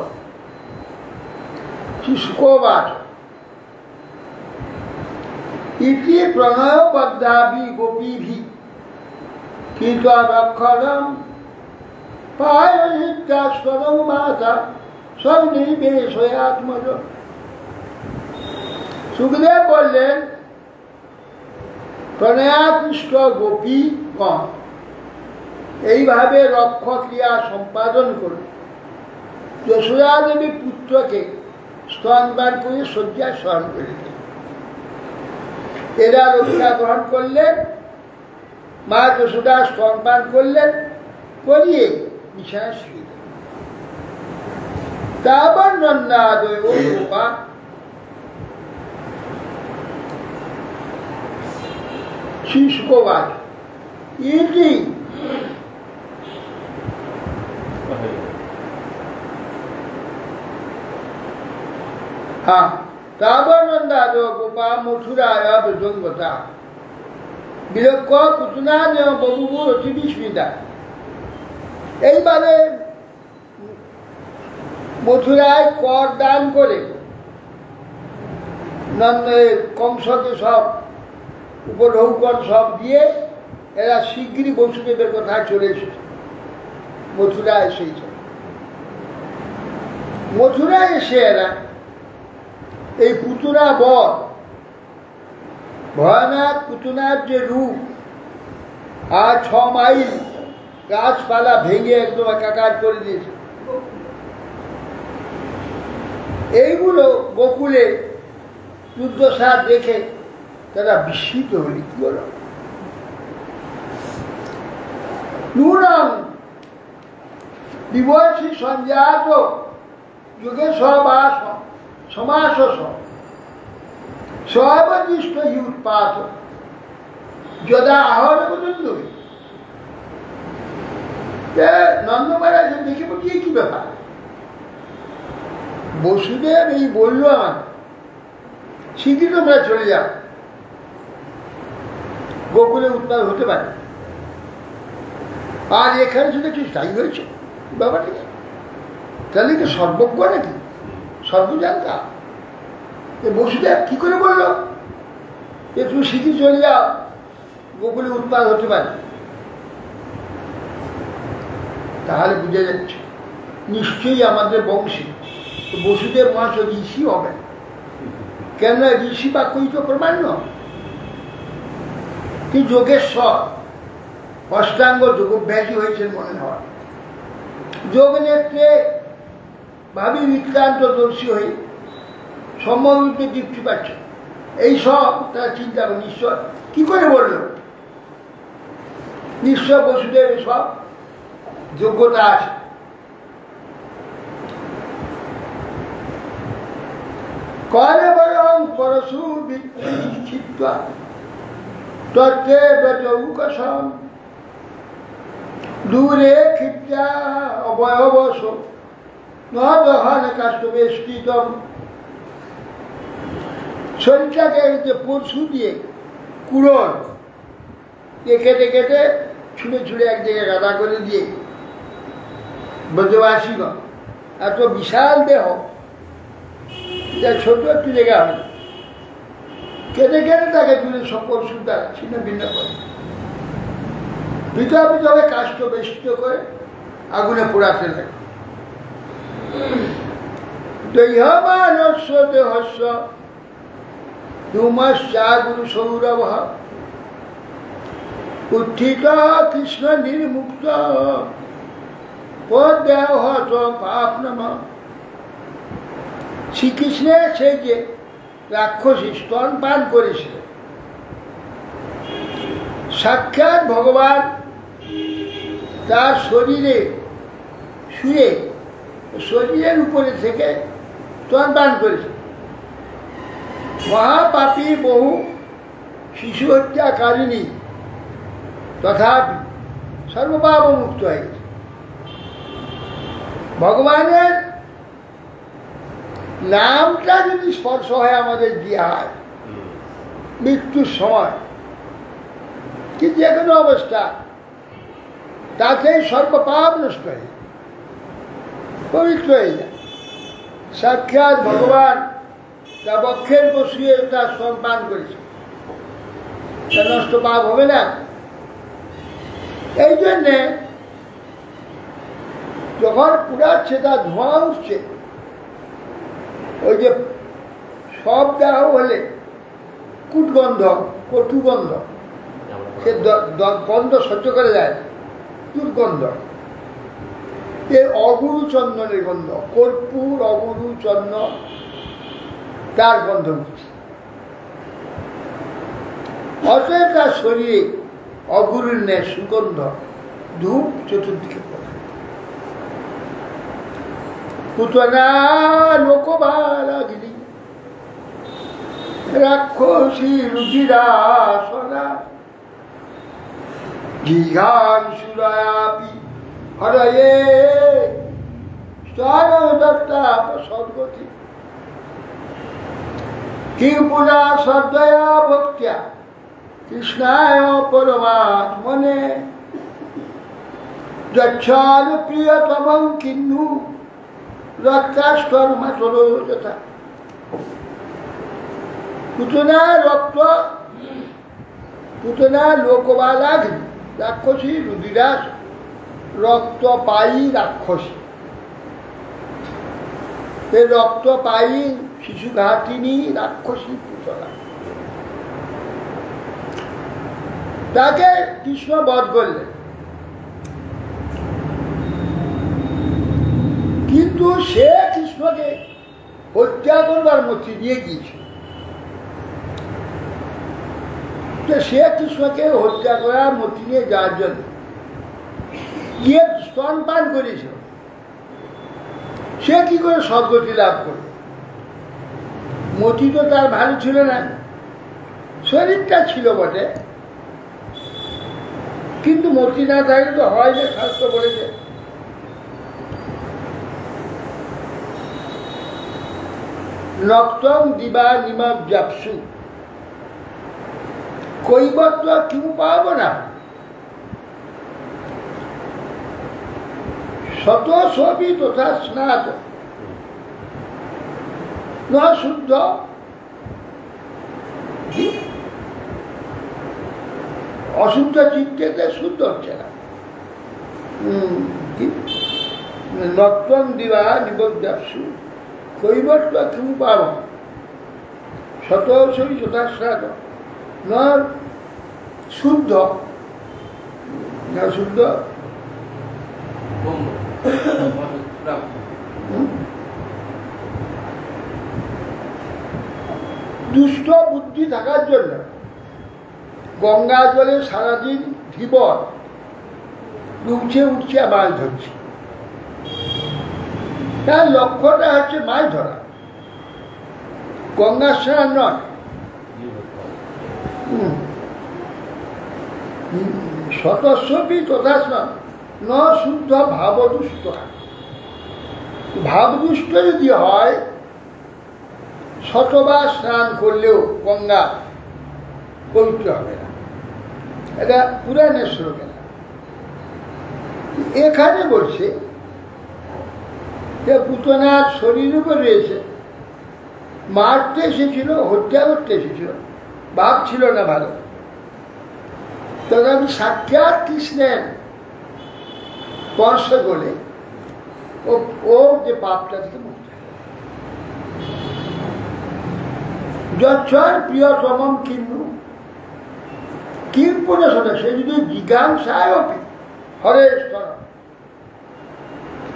শুষ্কবাদ ইতি প্রণয়বদ্ধাভি গোপীভি কিন্তু রক্ষণম পায়িত্যাস্পদং মাতা সন্নিবেশয়াত্মজ। সুখদেব বললেন, প্রণয়াকৃষ্ট গোপীগণ এইভাবে রক্ষক্রিয়া সম্পাদন করে যশোদা দেবী পুত্রকে স্তনপান করে শয্যায় শয়ন করে দিলেন। এরা রক্ষা গ্রহণ করলেন, মা যশোদা স্তনপান করলেন, করিয়ে বিছানা শুয়ে দিলেন। তারপর নন্দাদয় গোপা শিশুকবাদ ইতি তাবনন্দাদ গোপা মথুরায় ব্রজঙ্গতা বিরক্ষ পুতনা বহু অতি বিস্মিতা। এইবারে মথুরায় কর দান করে কংসকে সব উপঢৌকন সব দিয়ে এরা শীঘ্রই বসুদেবের কথায় চলে এসেছে। মথুরায় এসেছে, মথুরায় এসে এরা এই পুতনা বর ভয়ানক পুতনার যে রূপ, আর 6 মাইল গাছপালা ভেঙে একদম একাকার করে দিয়েছে, এইগুলো গোকুলে যুদ্ধসার দেখে তারা বিস্মিত হলি। কি হল? নূনং বিবর্ষী সঞ্জাত যুগে সবাস সমাস সর্বদৃষ্ট হি উৎপাত যদা আহর পর্যন্ত। নন্দ মহারাজ দেখে বলছি কি ব্যাপার? বসুদেব এই বললো আমার শীঘ্রই তোমরা চলে যাও, গোকুলে উৎপাদ হতে পারে। আর এখানে শুধু কি তাই হয়েছে ব্যাপারটা? তাহলে কি সর্বজ্ঞ নাকি, সর্বজান্তা? বসুদেব কি করে বললো যে তুমি শীঘ্রই চলে যাও, গোকুলে উৎপাদ হতে পারে? তাহলে বুঝে যাচ্ছে নিশ্চয়ই আমাদের বংশী বসুদেব মহাশয় ঋষি হবেন। কেননা ঋষি বাক্যই তো প্রমাণ্য। কি যোগেশ্বর অষ্টাঙ্গ যোগাভ্যাসী হয়েছেন মনে হয়, যোগ নেত্রে ভাবি নিত্যান্ত দর্শী হয়ে সম্মরূপে দীপ্তি পাচ্ছে। এইসব তারা চিন্তা করে নিশ্চয় কি করে বলল, নিশ্চয় বসুদেব সব যোগ্যতা আছে। করে বরং পরশু বিচ্ছিত্বা তত্ত্বে ব্রজৌকসম দূরে ক্ষিপ্তা অবয়বশ ন দহন কাষ্টবেষ্টিতম শরীরটাকে যে পরশু দিয়ে কুড়ন কেটে কেটে ছুঁড়ে ছুঁড়ে এক জায়গায় গাদা করে দিয়ে ব্রজবাসীগণ এত বিশাল দেহ যা ছোট একটু জায়গা হয় কেটে কেটে তাকে তুলে সব পরশু দ্বারা ছিন্ন ভিন্ন করে পৃথক পৃথকে কাষ্ঠ বেষ্টিত করে আগুনে পোড়াতে লাগে। দৈহমানস্য দেহস্য ধূমশ্চা গুরু সৌরভ উত্থিত কৃষ্ণ নির্মুক্ত পদেহ পাপ নম। শ্রীকৃষ্ণের সেই যে রাক্ষসী স্তন পান করেছিল, সাক্ষাৎ ভগবান তার শরীরে শুয়ে শরীরের উপরে থেকে স্তন পান করেছে। মহাপাপী বহু শিশু হত্যাকারিণী তথাপি সর্বপাপ মুক্ত হয়ে গেছে। ভগবানের নামটা যদি স্পর্শ হয় আমাদের দিয়ে হয় মৃত্যুর সময় কি যে কোনো অবস্থা তাতেই সর্বপাপ নষ্ট হয়ে যায়, পবিত্র হয়ে যায়। সাক্ষাৎ ভগবান তা বক্ষের বসিয়ে তার স্তন পান করেছে, তা নষ্ট পাপ হবে না। এই জন্যে যখন পুড়াচ্ছে তার ধোঁয়া উঠছে, ওই যে সব দেহ হলে কুটগন্ধ কটুগন্ধ সে গন্ধ সহ্য করে যায়, দুর্গন্ধ। এর অগুরু চন্দনের গন্ধ, কর্পূর অগুরু চন্দন তার গন্ধ উঠছে। অতএব তার শরীরে অগুরুর ন্যায় সুগন্ধ ধূপ চতুর্দিকে পড়ে। পুতনা লোকবালাগিনী রাক্ষসী রুধিরাসনা জিঘান সুরায়াপি হরয়ে স্তরদত্তা সদ্গতি কিংপুরা শ্রদ্ধয়া ভক্ত্যা কৃষ্ণায় পরমাত্মনে যচ্ছাল প্রিয়তমং কিন্নু রক্তাস্কর্মাচরো যথা। পুতনা রক্ত পুতনা লোকবালাঘিনী রাক্ষসী রুধিরাস রক্তপায়ী রাক্ষসী। এই রক্তপায়ী শিশুঘাতিনী রাক্ষসী পুতনা, তাকে কৃষ্ণ বধ করলেন। কিন্তু সে কৃষ্ণকে হত্যা করবার মধ্যে দিয়ে গিয়েছিল। সে কৃষ্ণকে হত্যা করার মধ্যে নিয়ে যাওয়ার জন্য গিয়ে স্তন পান করেছিল। সে কি করে সদ্গতি লাভ করবে? মতি তো তার ভালো ছিল না, শরীরটা ছিল বটে, কিন্তু মতি না থাকলে তো হয় না। শাস্ত্র বলেছে নক্তং দিবা নিমক জাপসু কৈবত্য কিমু পাব না শত সবই তথা স্নাত না শুদ্ধ। অশুদ্ধ চিত্তে শুদ্ধ হচ্ছে না। নক্তং দিবা নিমক জাপসু কৈবত্য কিমু পাব শত সবই তথা স্নাত না শুদ্ধ না শুদ্ধ। দুষ্ট বুদ্ধি থাকার জন্য গঙ্গা জলে সারাদিন ধীবর উঠছে উঠছে মাছ ধরছে। তার লক্ষ্যটা হচ্ছে মাছ ধরা, গঙ্গা স্নান নয়। শতস্বপি তথা স্নান ন শুদ্ধ ভাবদুষ্ট। ভাবদুষ্ট যদি হয় শতবার স্নান করলেও গঙ্গা পবিত্র হবে না, এটা পুরাণের শ্লোকে না। এখানে বলছে যে পুতনার শরীর উপর রয়েছে, মারতে এসেছিল, হত্যা করতে এসেছিল, ভাব ছিল না ভালো, তখন সাক্ষাৎ কৃষ্ণের স্পর্শ করলে ও যে পাপটা থেকে মুক্ত হয়। যচ্ছর প্রিয়তমম কিন্নু কিম পুনঃ সে যদি জিজ্ঞাসায় অপি হরে স্তর,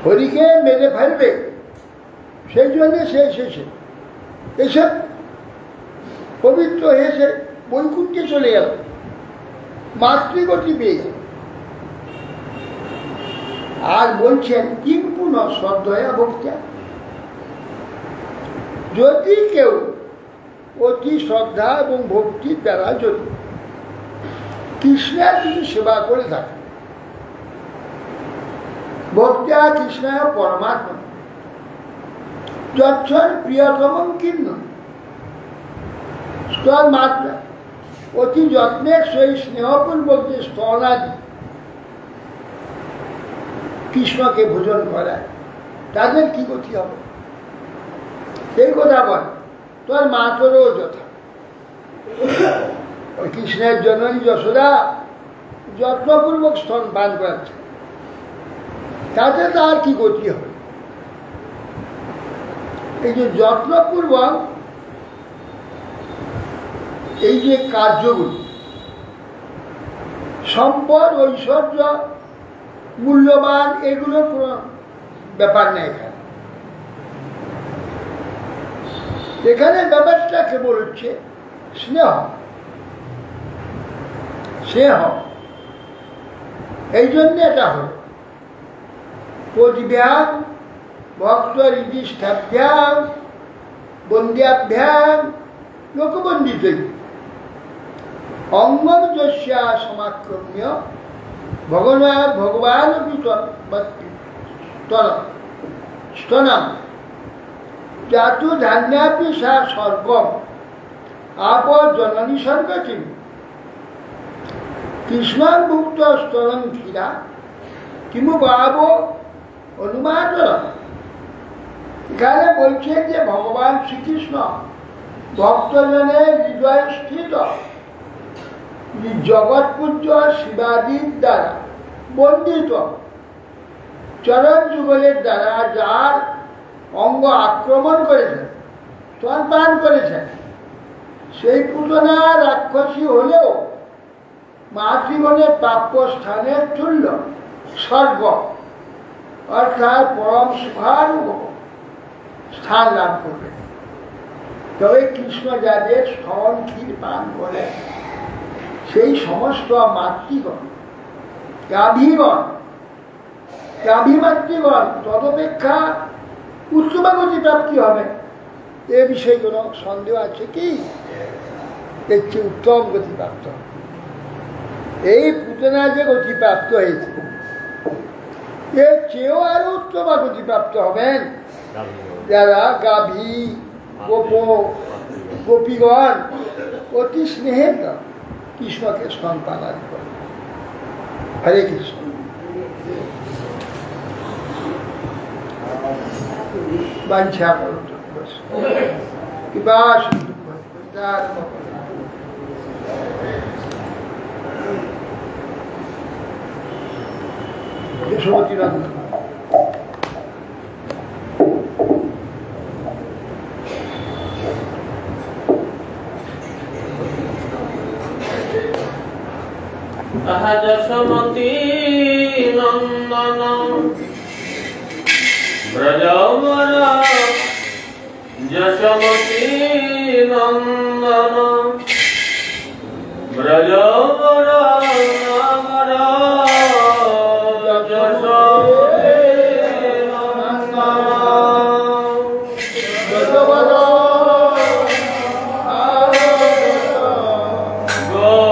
হরিকে মেরে ফেলবে, সেই জন্য সে এসেছে, এসে পবিত্র হয়েছে, বৈকুণ্ঠে চলে গেল, মাতৃগতি পেয়ে গেল। আর বলছেন কিম পুনঃ শ্রদ্ধয়া ভক্তিয়া, যদি কেউ অতি শ্রদ্ধা এবং ভক্তির দ্বারা যদি কৃষ্ণের কিছু সেবা করে থাকে, ভক্তিয়া কৃষ্ণায় পরমাত্মা যচ্ছর প্রিয়তমম কিন্ন স্তন মাত্রা, অতি যত্নের সেই স্নেহপূর্বক যে স্তনাদি কৃষ্ণকে ভোজন করায়, তাদের কি গতি হবে সেই কথা বল। তোর মা তোরও যথা, ওই কৃষ্ণের জননী যশোদা যত্নপূর্বক স্তন পান করাচ্ছে, তাতে তার কি গতি হবে? এই যে যত্নপূর্বক এই যে কার্যগুলি, সম্পদ ঐশ্বর্য মূল্যবান এগুলোর কোনো ব্যাপার নেই এখানে। এখানে ব্যাপারটা কেবল হচ্ছে স্নেহ, স্নেহ। এই জন্য এটা হল প্রতিভ্যাম ভক্ত হৃদিষ্ঠাভ্যাম বন্দ্যাভ্যাম লোকবন্দিত অঙ্গম যস্যা সমাক্রম্য ভগবান স্তনম জাতু ধান্যাপি সা স্বর্গম আপ জননী স্বর্গতিম কৃষ্ণান মুক্ত স্তনম ক্ষীরা কিমু বাব অনুমাতরম। এখানে বলছেন যে ভগবান শ্রীকৃষ্ণ ভক্তজনের হৃদয় স্থিত জগৎপূজ্য শিবাদির দ্বারা বন্দিত চরণ যুগলের দ্বারা যার অঙ্গ আক্রমণ করেছেন, স্তনপান করেছেন, সেই পুতনা রাক্ষসী হলেও মাতৃগণের প্রাপ্য স্থানের তুল্য স্বর্গ অর্থাৎ পরম সুখানুভব স্থান লাভ করবে। তবে কৃষ্ণ যাদের স্তন ক্ষীর পান করে, সেই সমস্ত মাতৃগণ গাভীগণ গাভীমাতৃগণ তদপেক্ষা উচ্চগতি প্রাপ্তি হবে, এ বিষয়ে কোনো সন্দেহ আছে কি? এর চেয়ে উত্তম গতি প্রাপ্ত হবে। এই পুতনা যে গতি প্রাপ্ত হয়েছে, এর চেয়েও আরো উত্তম গতি প্রাপ্ত হবেন যারা গাভী গোপীগণ অতি স্নেহের কৃষ্ণকে স্তনপান করে। হরে কৃষ্ণ। বাঞ্ছা করো যশোমতী নন্দন। যশোমতী নন্দন ব্রজবর যশোমতী নন্দন ব্রজবর নগর যশোমতী নন্দন ব্রজবর Oh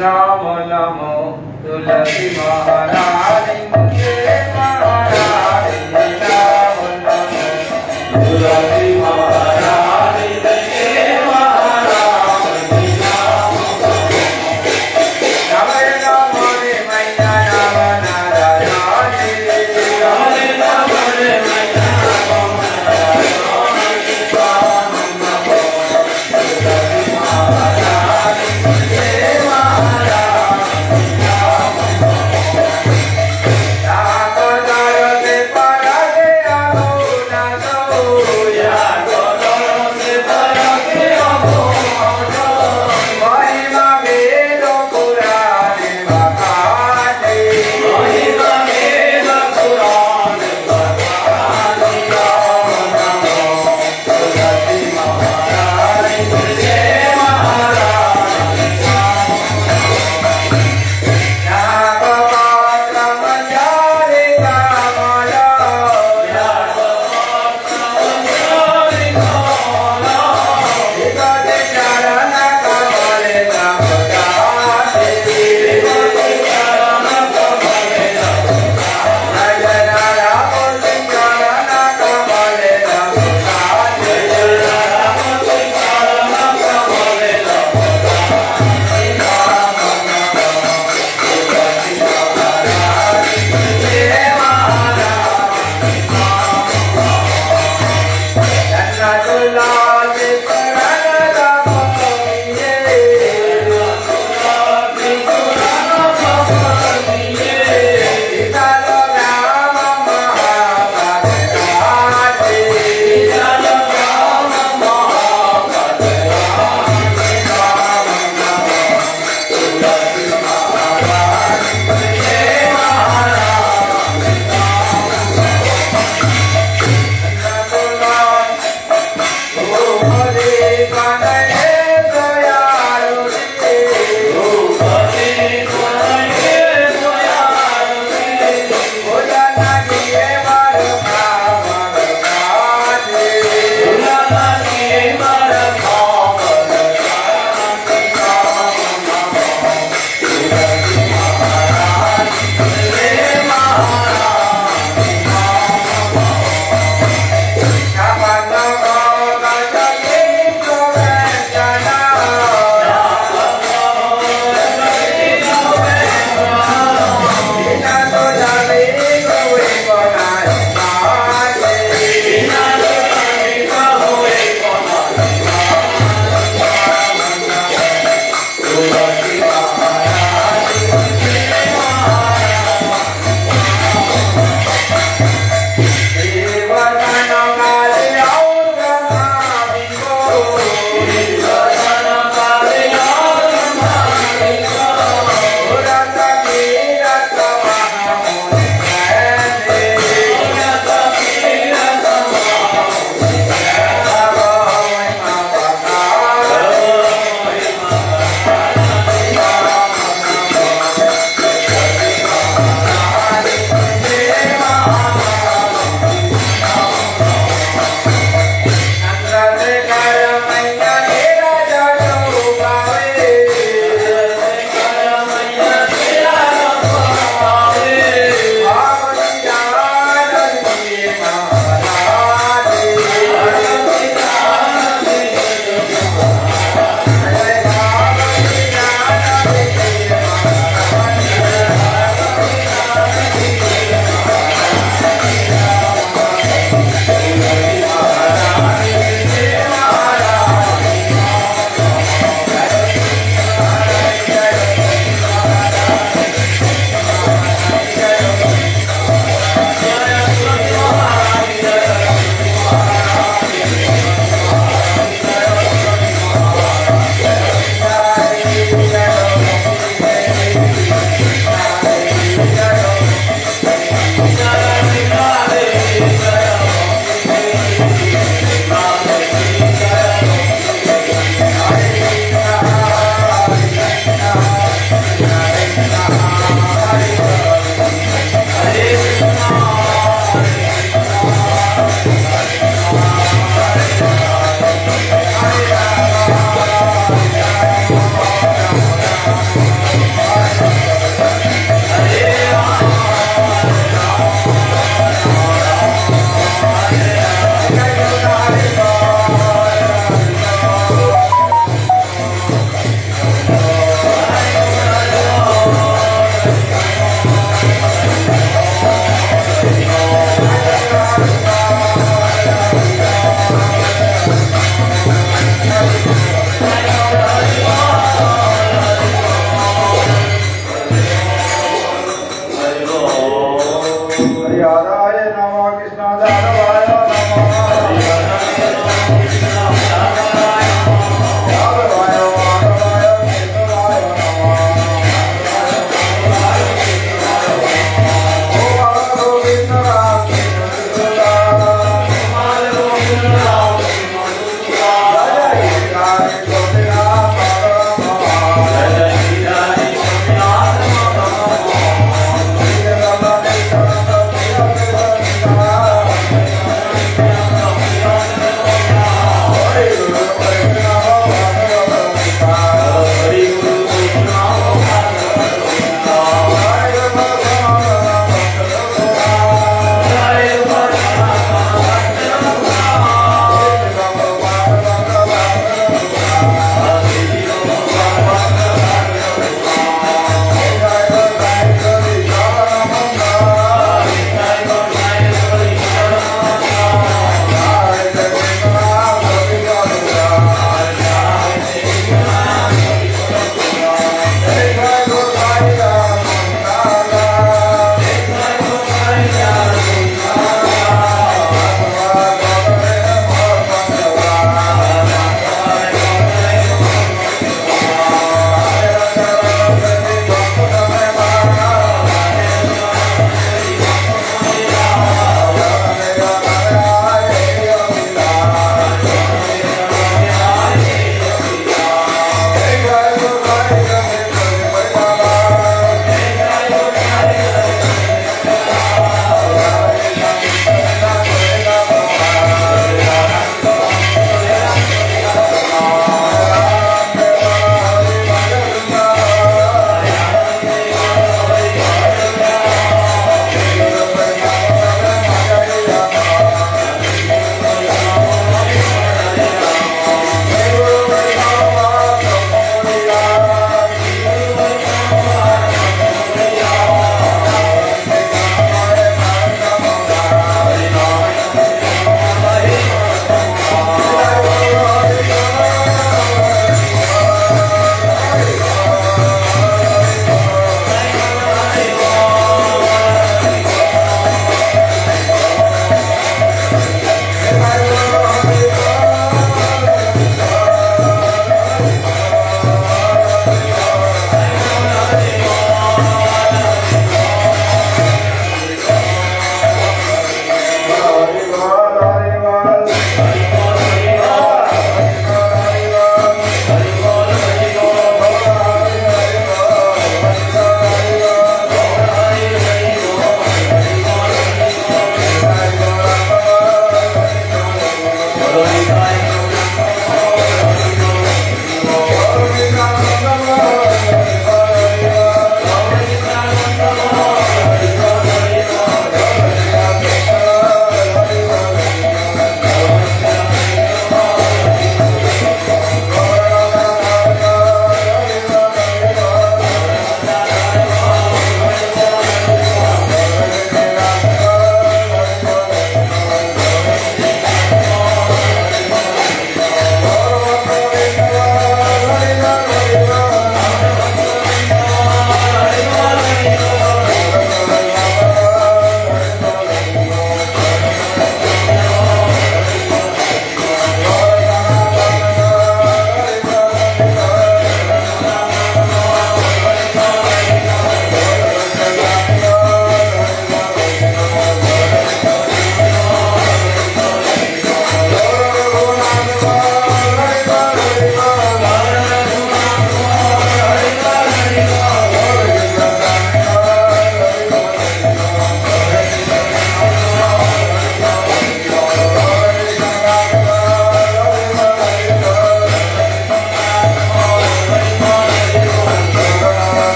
नमो नमो तुलसी महारानी जय महारानी नमो नमो तुलसी महारानी जय महारानी नमो नमो रे मैया नम नारायणी नमो रे मैया नम नारायणी नमो तुलसी महारानी जय महारानी नमो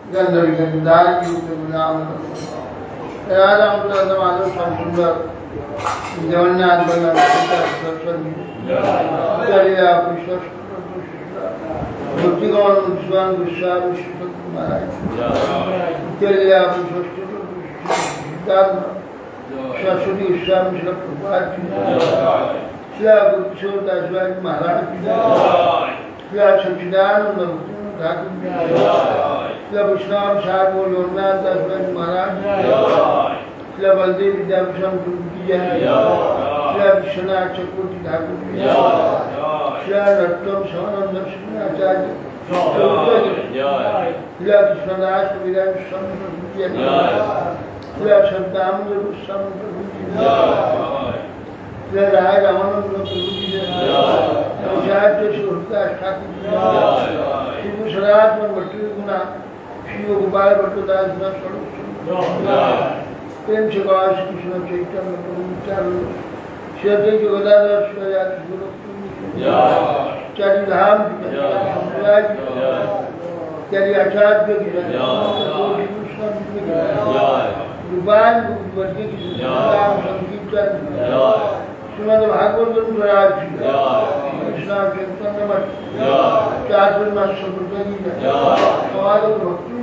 गंधर्व गंधार नाम माधव श्याम सुंदर जगन्नाथ दर्शन भक्तिगौर विश्वान विश्वास महाराज सरस्वती विश्वाम प्रभात श्री गुरुकिशोर दास महाराज श्री सच्चिदानंद ठाकुर श्री विश्राम साहब लोकनाथ दास महाराज श्री बलदेव विद्याभूषण गुरु की जय श्री विश्वनाथ चक्रवर्ती ठाकुर की जय श्री रत्नम स्वानंद आचार्य श्री कृष्णदास कविराज स्वामी प्रभु की जय श्री शब्दामृत स्वामी प्रभु की जय श्री राय रामानंद प्रभु की जय आचार्य श्री हरिदास ठाकुर की जय श्री विश्वनाथ भट्टी गुना श्री गोपाल भट्टदास स्वरूप प्रेम से गौर श्री कृष्ण चैतन्य प्रभु नित्यानंद श्री अद्वैत गदाधर शिवाचार्य गुरु चारि धाम चारि आचार्य की रूपान वर्ग की संकीर्तन श्रीमद भागवत महाराज कृष्ण चैतन्य मठ चातुर मास संप्रदाय समाज भक्ति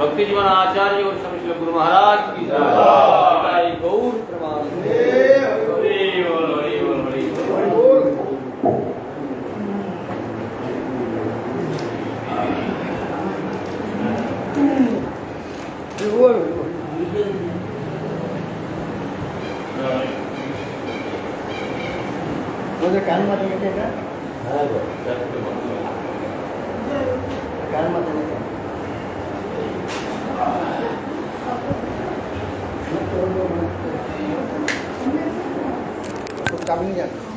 भक्ति जीवन आचार्य और श्री गुरु महाराज की जय गौर प्रमाण मुझे कान मत लेके का कान मत लेके तो काम नहीं जाता